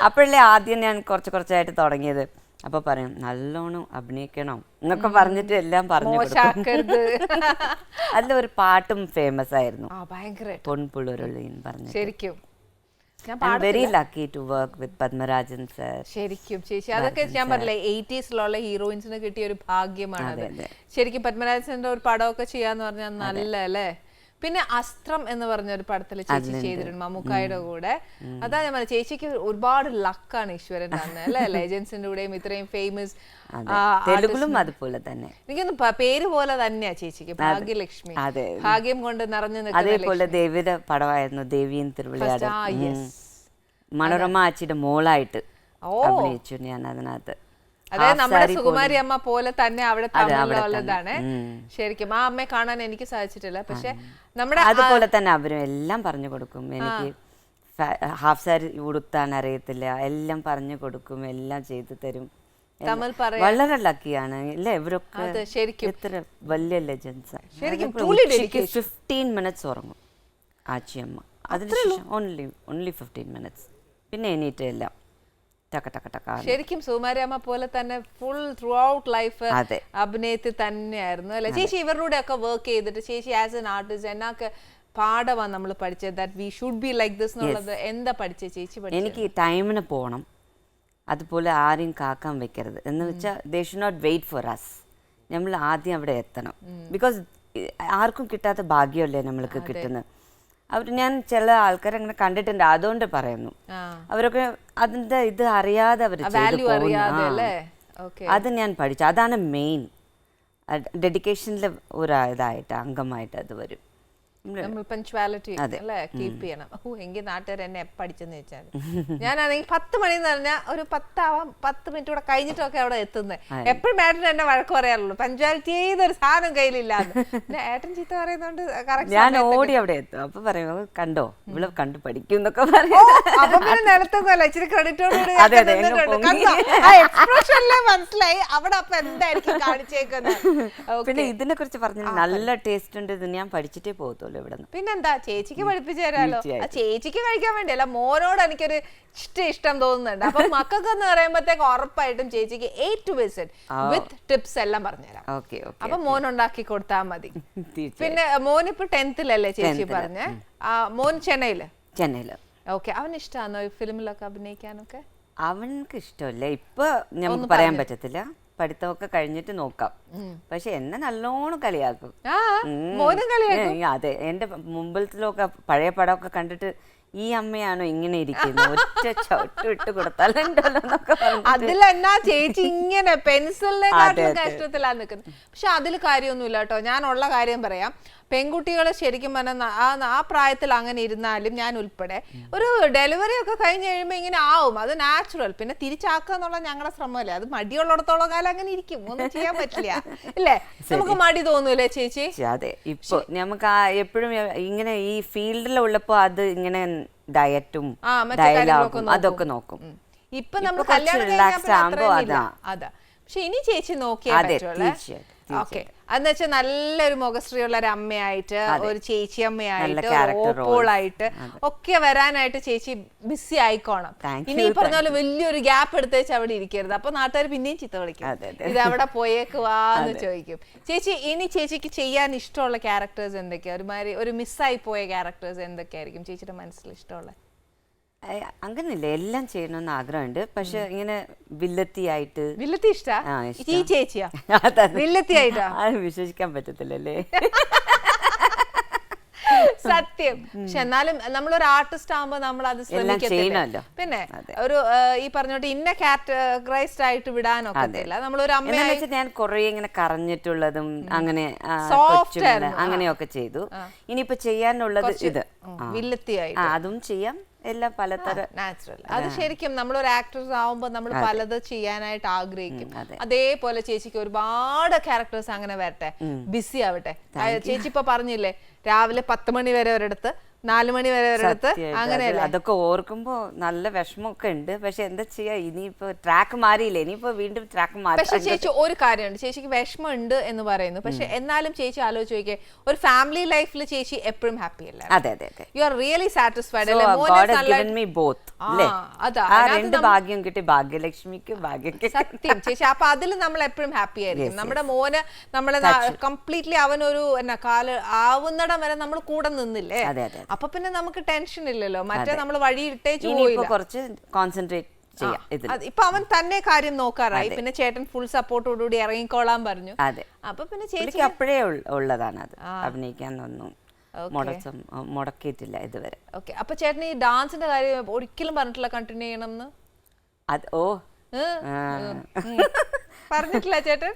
അപ്പോഴല്ലേ ആദ്യം ഞാൻ കുറച്ചായിട്ട് തുടങ്ങിയത് അപ്പൊ പറയും നല്ലോണം അഭിനയിക്കണം എന്നൊക്കെ പറഞ്ഞിട്ട് എല്ലാം പറഞ്ഞു അതിൽ ഒരു പാട്ടും ഫേമസ് ആയിരുന്നു പൊൺപുള്ളൊരുള്ളി പറഞ്ഞു ശരിക്കും I'm very lucky to work with Padmarajan sir. ശരിക്കും ചേച്ചി അതൊക്കെ ഞാൻ പറഞ്ഞില്ലേ 80s ഹീറോയിൻസിന് കിട്ടിയ ഒരു ഭാഗ്യമാണ് അത്. ശരിക്കും പത്മരാജന്റെ ഒരു പടമൊക്കെ ചെയ്യാന്ന് പറഞ്ഞാൽ നല്ല അല്ലേ. പിന്നെ അസ്ത്രം എന്ന് പറഞ്ഞ ഒരു പടത്തിൽ ചേച്ചി ചെയ്തിട്ടുണ്ട് മമ്മൂക്കായുടെ കൂടെ. അതാ ഞാൻ പറഞ്ഞ ചേച്ചിക്ക് ഒരുപാട് ലക്കാണ് ഈശ്വരൻ തന്നെ അല്ലെ. ലെജൻസിന്റെ കൂടെയും ഇത്രയും ഫേമസ് തെലുഗുലും അതുപോലെ തന്നെ എനിക്കൊന്ന് പേര് പോലെ തന്നെയാ ചേച്ചിക്ക് ഭാഗ്യലക്ഷ്മി. ഭാഗ്യം കൊണ്ട് നിറഞ്ഞു നിൽക്കുന്ന അതേപോലെ ദേവിയുടെ പടമായിരുന്നു ദേവിയും തിരുവിളയാട്. മനോരമ ആച്ചിയുടെ മോളായിട്ട് അഭിനയിച്ചു ഞാൻ അതിനകത്ത്. അതായത് നമ്മുടെ സുകുമാരി അമ്മ പോലെ തന്നെ അവിടെ തമിഴിലുള്ളതാണ്. ശരിക്കും ആ അമ്മയെ കാണാൻ എനിക്ക് സാധിച്ചിട്ടില്ല. പക്ഷെ നമ്മുടെ അതുപോലെ തന്നെ അവരും എല്ലാം പറഞ്ഞു കൊടുക്കും. എനിക്ക് ഹാഫ് സാരി ഉടുത്താൻ അറിയത്തില്ല, എല്ലാം പറഞ്ഞു കൊടുക്കും, എല്ലാം ചെയ്തു തരും. വളരെ ലക്കിയാണ് അല്ലേ ഇവരൊക്കെ. ശരിക്കും എത്ര വലിയ ലെജൻസ്. 15 minutes ഉറങ്ങും ആച്ചിയമ്മ. അതിനുശേഷം ഓൺലി 15 minutes. പിന്നെ എണീറ്റ് എല്ലാം ശരിക്കും സുകുമാരിയമ്മ പോലെ തന്നെ ഫുൾ ത്രൂ ഔട്ട് ലൈഫ് അഭിനയത്തിൽ തന്നെയായിരുന്നു അല്ലെ ചേച്ചി. ഇവരുടെ ഒക്കെ വർക്ക് ചെയ്തിട്ട് ചേച്ചി ആസ് എൻ ആർട്ടിസ്റ്റ് എന്നൊക്കെ പാഠമാണ് നമ്മൾ പഠിച്ചത്. That we should be like this എന്നുള്ളത് എന്താ പഠിച്ചത് ചേച്ചി? എനിക്ക് ടൈമിന് പോകണം, അതുപോലെ ആരെയും കാക്കാൻ വെക്കരുത് എന്ന് വെച്ചാൽ they should not wait for us. നമ്മൾ ആദ്യം അവിടെ എത്തണം. ബിക്കോസ് ആർക്കും കിട്ടാത്ത ഭാഗ്യമല്ലേ നമ്മൾക്ക് കിട്ടുന്നത്. ഞാൻ ചില ആൾക്കാരെ അങ്ങനെ കണ്ടിട്ടുണ്ട്, അതുകൊണ്ട് പറയുന്നു. അവരൊക്കെ അതിന്റെ ഇത് അറിയാതെ അവർ അത് ഞാൻ പഠിച്ചു. അതാണ് മെയിൻ ഡെഡിക്കേഷനിലെ ഒരു ഇതായിട്ട് അംഗമായിട്ട് അത് വരും. പഞ്ച്വാലിറ്റി അല്ലേ കീപ്പ് ചെയ്യണം. എങ്കിൽ നാട്ടുകാർ എന്നെ പഠിച്ചെന്ന് വെച്ചാൽ ഞാനാണെങ്കിൽ 10 മണി എന്ന് പറഞ്ഞാൽ ഒരു 10 മിനിറ്റ് കൂടെ കഴിഞ്ഞിട്ടൊക്കെ അവിടെ എത്തുന്നത്. എപ്പോഴും ഏട്ടൻ എന്നെ വഴക്ക് പറയാറുള്ളൂ പഞ്ച്വാലിറ്റി ഏതൊരു സാധനം കയ്യിലില്ലാന്ന്. ഏട്ടൻ ചീത്ത പറയുന്നോണ്ട് ഞാൻ ഓടി അവിടെ എത്തും. അപ്പൊ പറയും കണ്ടോ ഇവിടെ കണ്ടു പഠിക്കും എന്നൊക്കെ പറയും. അപ്പൊ പിന്നെ നിലത്തൊന്നുമല്ല ഇച്ചിരി ക്രെഡിറ്റോടുകൂടി എക്സ്പ്രഷനിലെ മനസ്സിലായി അവിടെ അപ്പൊ എന്തായിരിക്കും കാണിച്ചേക്കുന്നത്. പിന്നെ ഇതിനെ കുറിച്ച് പറഞ്ഞു നല്ല ടേസ്റ്റ് ഉണ്ട്, ഇത് ഞാൻ പഠിച്ചിട്ടേ പോകത്തുള്ളൂ. പിന്നെന്താ ചേച്ചിക്ക് പഠിപ്പിച്ചു തരാലോ. ചേച്ചിക്ക് കഴിക്കാൻ വേണ്ടിയല്ല മോനോട് എനിക്കൊരു ഇഷ്ടം തോന്നുന്നുണ്ട്. അപ്പൊ മക്കൾക്ക് എന്ന് പറയുമ്പോഴത്തേക്ക് ഉറപ്പായിട്ടും ചേച്ചിക്ക് A to Z with tips എല്ലാം പറഞ്ഞുതരാം. അപ്പൊ മോൻ ഉണ്ടാക്കി കൊടുത്താൽ മതി. പിന്നെ മോനിപ്പോ 10th ചേച്ചി പറഞ്ഞേ. മോൻ ചെന്നൈയില്. ഓക്കെ. അവന് ഇഷ്ടമാണോ ഫിലിമിലൊക്കെ അഭിനയിക്കാനൊക്കെ? അവനക്ക് ഇഷ്ടമല്ല ഇപ്പൊ നമുക്ക് പറയാൻ പറ്റത്തില്ല. പഠിത്തമൊക്കെ കഴിഞ്ഞിട്ട് നോക്കാം. പക്ഷെ എന്നെ നല്ലോണം കളിയാക്കും. അതെ, എന്റെ മുമ്പിലൊക്കെ പഴയ പടമൊക്കെ കണ്ടിട്ട് ഈ അമ്മയാണോ ഇങ്ങനെ ഇരിക്കുന്നത്, ഒറ്റ ചവിട്ട് വിട്ട് കൊടുത്താലുണ്ടല്ലോ എന്നൊക്കെ അതിലെന്നാ ചേച്ചി ഇങ്ങനെ പെൻസിലിനെക്കാട്ടിലും കഷ്ടത്തിലാണ് നിൽക്കുന്നത്. പക്ഷെ അതിൽ കാര്യമൊന്നുമില്ല കേട്ടോ. ഞാനുള്ള കാര്യം പറയാം. പെൺകുട്ടികൾ ശരിക്കും പറഞ്ഞാൽ ആ പ്രായത്തിൽ അങ്ങനെ ഇരുന്നാലും ഞാൻ ഉൾപ്പെടെ ഒരു ഡെലിവറി ഒക്കെ കഴിഞ്ഞ് കഴിയുമ്പോൾ ഇങ്ങനെ ആവും. അത് നാച്ചുറൽ. പിന്നെ തിരിച്ചാക്കുക എന്നുള്ള ഞങ്ങളുടെ ശ്രമമല്ലേ. അത് മടിയുള്ളിടത്തോളം കാലം അങ്ങനെ ഇരിക്കും, ഒന്നും ചെയ്യാൻ പറ്റില്ല ഇല്ലേ. നമുക്ക് മടി തോന്നൂലേ ചേച്ചി? അതെ, ഇപ്പൊ നമുക്ക് എപ്പോഴും ഇങ്ങനെ ഈ ഫീൽഡിലുള്ളപ്പോ അത് ഇങ്ങനെ ഡയറ്റും ഡയലോഗും അതൊക്കെ നോക്കും. ഇപ്പൊ നമ്മൾ കല്യാണം അതാ. പക്ഷെ ഇനി ചേച്ചി നോക്കിയാൽ പറ്റുള്ളൂ. ഓക്കെ. അതെന്ന് വെച്ചാൽ നല്ലൊരു മുഖശ്രീയുള്ള ഒരു അമ്മയായിട്ട്, ഒരു ചേച്ചി അമ്മയായിട്ട്, ഓപ്പോളായിട്ട് ഒക്കെ വരാനായിട്ട് ചേച്ചി ബിസി ആയിക്കോണം. ഇനി ഈ പറഞ്ഞ പോലെ വലിയൊരു ഗ്യാപ്പ് എടുത്ത് വെച്ച് അവിടെ ഇരിക്കരുത്. അപ്പൊ നാട്ടുകാർ പിന്നെയും ചിത്ത വിളിക്കും, ഇത് അവിടെ പോയേക്കുവാന്ന് ചോദിക്കും. ചേച്ചി ഇനി ചേച്ചിക്ക് ചെയ്യാൻ ഇഷ്ടമുള്ള ക്യാരക്ടേഴ്സ് എന്തൊക്കെയാ? ഒരുമാതിരി ഒരു മിസ്സായി പോയ ക്യാരക്ടേഴ്സ് എന്തൊക്കെയായിരിക്കും ചേച്ചിയുടെ മനസ്സിൽ ഇഷ്ടമുള്ള? അങ്ങനെയില്ല, എല്ലാം ചെയ്യണമെന്ന് ആഗ്രഹമുണ്ട്. പക്ഷെ ഇങ്ങനെ വില്ലത്തിയായിട്ട്. വില്ലത്തി ഇഷ്ടാ? ഈ ചേച്ചിയാ വില്ലത്തിയായിട്ടാ? അത് വിശ്വസിക്കാൻ പറ്റത്തില്ലല്ലേ. സത്യം. പക്ഷെ എന്നാലും നമ്മളൊരു ആർട്ടിസ്റ്റ് ആകുമ്പോ നമ്മൾ അത് ശ്രമിക്കത്തില്ല. പിന്നെ ഒരു ഈ പറഞ്ഞോട്ട് ഇന്ന കാറ്റഗറൈസ്ഡ് ആയിട്ട് വിടാനൊക്കത്തില്ല. നമ്മളൊരു അമ്മ ഞാൻ കൊറേ ഇങ്ങനെ കറഞ്ഞിട്ടുള്ളതും അങ്ങനെ അങ്ങനെയൊക്കെ ചെയ്തു. ഇനിയിപ്പോ ചെയ്യാനുള്ളത് ഇത് വില്ലത്തിയായി അതും ചെയ്യാം. എല്ലാം പലതരം നാച്ചുറൽ. അത് ശരിക്കും നമ്മളൊരു ആക്ടേഴ്സ് ആവുമ്പോൾ നമ്മൾ പലത് ചെയ്യാനായിട്ട് ആഗ്രഹിക്കും. അതേപോലെ ചേച്ചിക്ക് ഒരുപാട് ക്യാരക്ടേഴ്സ് അങ്ങനെ വരട്ടെ, ബിസി ആവട്ടെ. ചേച്ചി ഇപ്പൊ പറഞ്ഞില്ലേ രാവിലെ 10 മണി വരെ ഒരിടത്ത്, 4 മണി വരെ ഒരിടത്ത്, അങ്ങനെയല്ല. അതൊക്കെ ഓർക്കുമ്പോ നല്ല വിഷമമൊക്കെ ഉണ്ട്. പക്ഷെ എന്താ ചെയ്യാ, ഇനിയിപ്പോ ട്രാക്ക് മാറിയില്ലേ, ഇനിയിപ്പോ വീണ്ടും ട്രാക്ക് മാറി. പക്ഷെ ചേച്ചി ഒരു കാര്യമുണ്ട്, ചേച്ചിക്ക് വിഷമം ഉണ്ട് എന്ന് പറയുന്നു. പക്ഷെ എന്നാലും ചേച്ചി ആലോചിച്ച് നോക്കിയേ, ഒരു ഫാമിലി ലൈഫിൽ ചേച്ചി എപ്പോഴും ഹാപ്പി അല്ല? അതെ അതെ അതെ. You are really satisfied. അല്ലേ? അതാ ആ 2 ഭാഗ്യം കിട്ടി, ഭാഗ്യലക്ഷ്മിക്ക് ഭാഗ്യം കിട്ടി. സത്യം ചേച്ചി. അപ്പൊ അതിൽ നമ്മൾ എപ്പോഴും ഹാപ്പി ആയിരിക്കും. നമ്മുടെ മോന് നമ്മളെ കംപ്ലീറ്റ്ലി അവനൊരു എന്നാ കാല് ആവുന്നിടം വരെ നമ്മൾ കൂടെ നിന്നില്ലേ, അപ്പൊ പിന്നെ നമുക്ക് ടെൻഷൻ ഇല്ലല്ലോ. മറ്റേ നമ്മൾ വഴി ഇട്ടേച്ചു പോയില്ല. കുറച്ച് കോൺസെൻട്രേറ്റ് ചെയ്യാം. ഇപ്പൊ അവൻ തന്നെ കാര്യം നോക്കാറായി. പിന്നെ ചേട്ടൻ ഫുൾ സപ്പോർട്ടോടുകൂടി ഇറങ്ങിക്കോളാൻ പറഞ്ഞു. അതെ, അപ്പൊ പിന്നെ ചേച്ചി അപ്പോഴേ ഉള്ളതാണ് അത്. അഭിനയിക്കാനൊന്നും മുടക്കിയിട്ടില്ല ഇതുവരെ. ഓക്കെ. അപ്പൊ ചേട്ടൻ ഈ ഡാൻസിന്റെ കാര്യം ഒരിക്കലും പറഞ്ഞിട്ടില്ല കണ്ടിന്യൂ ചെയ്യണം എന്ന്? പറഞ്ഞിട്ടില്ല ചേട്ടൻ?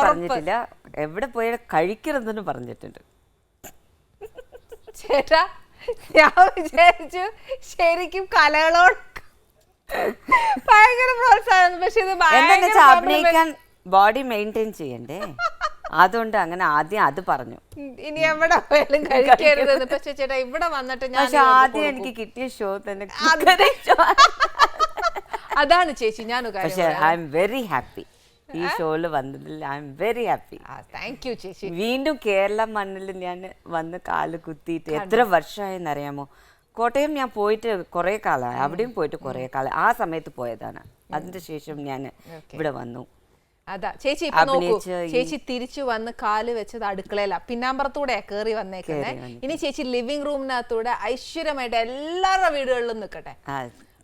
പറഞ്ഞിട്ടില്ല. എവിടെ പോയാൽ കഴിക്കരുതെന്ന് പറഞ്ഞിട്ടുണ്ട്. ചേട്ടാ ഞാൻ വിചാരിച്ചു ശരിക്കും കലകളോട് ഭയങ്കര പ്രോത്സാഹനം. പക്ഷെ ഇത് അഭിനയിക്കാൻ ബോഡി മെയിൻറ്റെയിൻ ചെയ്യണ്ടേ, അതുകൊണ്ട് അങ്ങനെ ആദ്യം അത് പറഞ്ഞു. ഇനി എവിടെ പോയാലും കഴിക്കരുത്. പക്ഷെ ചേട്ടാ ഇവിടെ വന്നിട്ട് ഞാൻ ആദ്യം എനിക്ക് കിട്ടിയ ഷോ തന്നെ അതാണ് ചേച്ചി. ഞാൻ പക്ഷെ ഐ എം വെരി ഹാപ്പി ഈ ഷോയില് വന്നതിൽ. I am very happy. Thank you ചേച്ചി. വീണ്ടും കേരള മണ്ണിൽ ഞാൻ വന്ന് കാല് കുത്തിയിട്ട് എത്ര വർഷമായെന്ന് അറിയാമോ? കോട്ടയം ഞാൻ പോയിട്ട് കുറെ കാലമായി, അവിടെയും പോയിട്ട് കുറെ കാലം. ആ സമയത്ത് പോയതാണ്. അതിന്റെ ശേഷം ഞാൻ ഇവിടെ വന്നു. അതാ ചേച്ചി ഇപ്പൊ നോക്കൂ, ചേച്ചി തിരിച്ചു വന്ന് കാല് വെച്ചത് അടുക്കളയില, പിന്നാമ്പറത്തൂടെയാ കേറി വന്നേക്കുന്നത്. ഇനി ചേച്ചി ലിവിംഗ് റൂമിനകത്തൂടെ ഐശ്വര്യമായിട്ട് എല്ലാവരുടെ വീടുകളിലും നിൽക്കട്ടെ.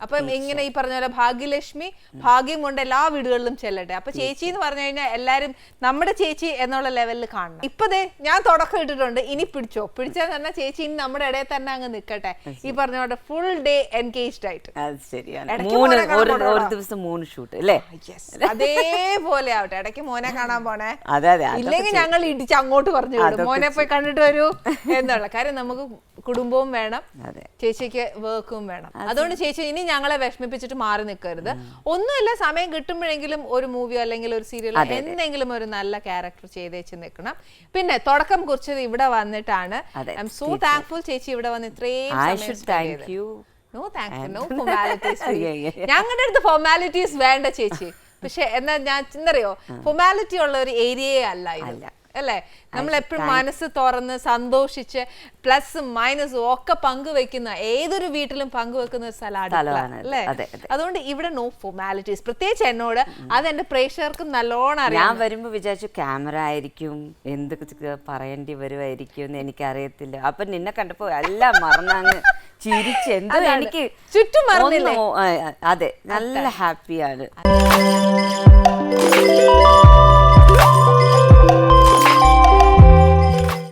അപ്പം ഇങ്ങനെ ഈ പറഞ്ഞ പോലെ ഭാഗ്യലക്ഷ്മി ഭാഗ്യം കൊണ്ട് എല്ലാ വീടുകളിലും ചെല്ലട്ടെ. അപ്പൊ ചേച്ചി എന്ന് പറഞ്ഞു കഴിഞ്ഞാൽ എല്ലാരും നമ്മുടെ ചേച്ചി എന്നുള്ള ലെവലിൽ കാണണം. ഇപ്പതേ ഞാൻ തുടക്കം ഇട്ടിട്ടുണ്ട്, ഇനി പിടിച്ചെന്ന് പറഞ്ഞാൽ ചേച്ചി ഇനി നമ്മുടെ ഇടയിൽ തന്നെ അങ്ങ് നിൽക്കട്ടെ. ഈ പറഞ്ഞ പോലെ ഫുൾ ഡേ എൻഗേജ്ഡ് ആയിട്ട്. ഒരു ദിവസം 3 ഷൂട്ട് അല്ലേ? അതേപോലെ ആവട്ടെ. ഇടയ്ക്ക് മോനെ കാണാൻ പോണേ, അതെ. ഇല്ലെങ്കിൽ ഞങ്ങൾ ഇടിച്ച് അങ്ങോട്ട് പറഞ്ഞു വിടും, മോനെ പോയി കണ്ടിട്ട് വരൂ എന്നുള്ള കാര്യം. നമുക്ക് കുടുംബവും വേണം, ചേച്ചിക്ക് വർക്കും വേണം. അതുകൊണ്ട് ചേച്ചി ഇനി ഞങ്ങളെ വിഷമിപ്പിച്ചിട്ട് മാറി നിൽക്കരുത്. ഒന്നുമില്ല, സമയം കിട്ടുമ്പോഴെങ്കിലും ഒരു മൂവിയോ അല്ലെങ്കിൽ ഒരു സീരിയലോ എന്തെങ്കിലും ഒരു നല്ല ക്യാരക്ടർ ചെയ്തേച്ച് നിൽക്കണം. പിന്നെ തുടക്കം കുറിച്ചത് ഇവിടെ വന്നിട്ടാണ്. ഐ എം സോ താങ്ക്ഫുൾ ചേച്ചി ഇവിടെ വന്ന് ഇത്രയും ഞങ്ങളുടെ അടുത്ത് ഫോർമാലിറ്റീസ് വേണ്ട ചേച്ചി. പക്ഷെ എന്നാ ഞാൻ എന്തറിയോ, ഫോർമാലിറ്റി ഉള്ള ഒരു ഏരിയയെ അല്ല ഇത് അല്ലേ? നമ്മൾ എപ്പോഴും മനസ്സ് തുറന്ന് സന്തോഷിച്ച് പ്ലസും മൈനസും ഒക്കെ പങ്കുവെക്കുന്ന, ഏതൊരു വീട്ടിലും പങ്കുവെക്കുന്ന ഒരു സ്ഥലമാണ് അല്ലേ? അതുകൊണ്ട് ഇവിടെ നോ ഫോർമാലിറ്റീസ്. പ്രത്യേകിച്ച് എന്നോട് അത് എന്റെ പ്രേക്ഷകർക്കും നല്ലോണം അറിയാം. ഞാൻ വരുമ്പോ വിചാരിച്ചു ക്യാമറ ആയിരിക്കും, എന്തൊക്കെ പറയേണ്ടി വരുമായിരിക്കും എന്ന് എനിക്കറിയത്തില്ല. അപ്പൊ നിന്നെ കണ്ടപ്പോ എല്ലാം മറന്നങ്ങ് ചിരിച്ച് എന്തോ എനിക്ക് ചുറ്റും മറന്നില്ലേ? അതെ, നല്ല ഹാപ്പിയാണ്.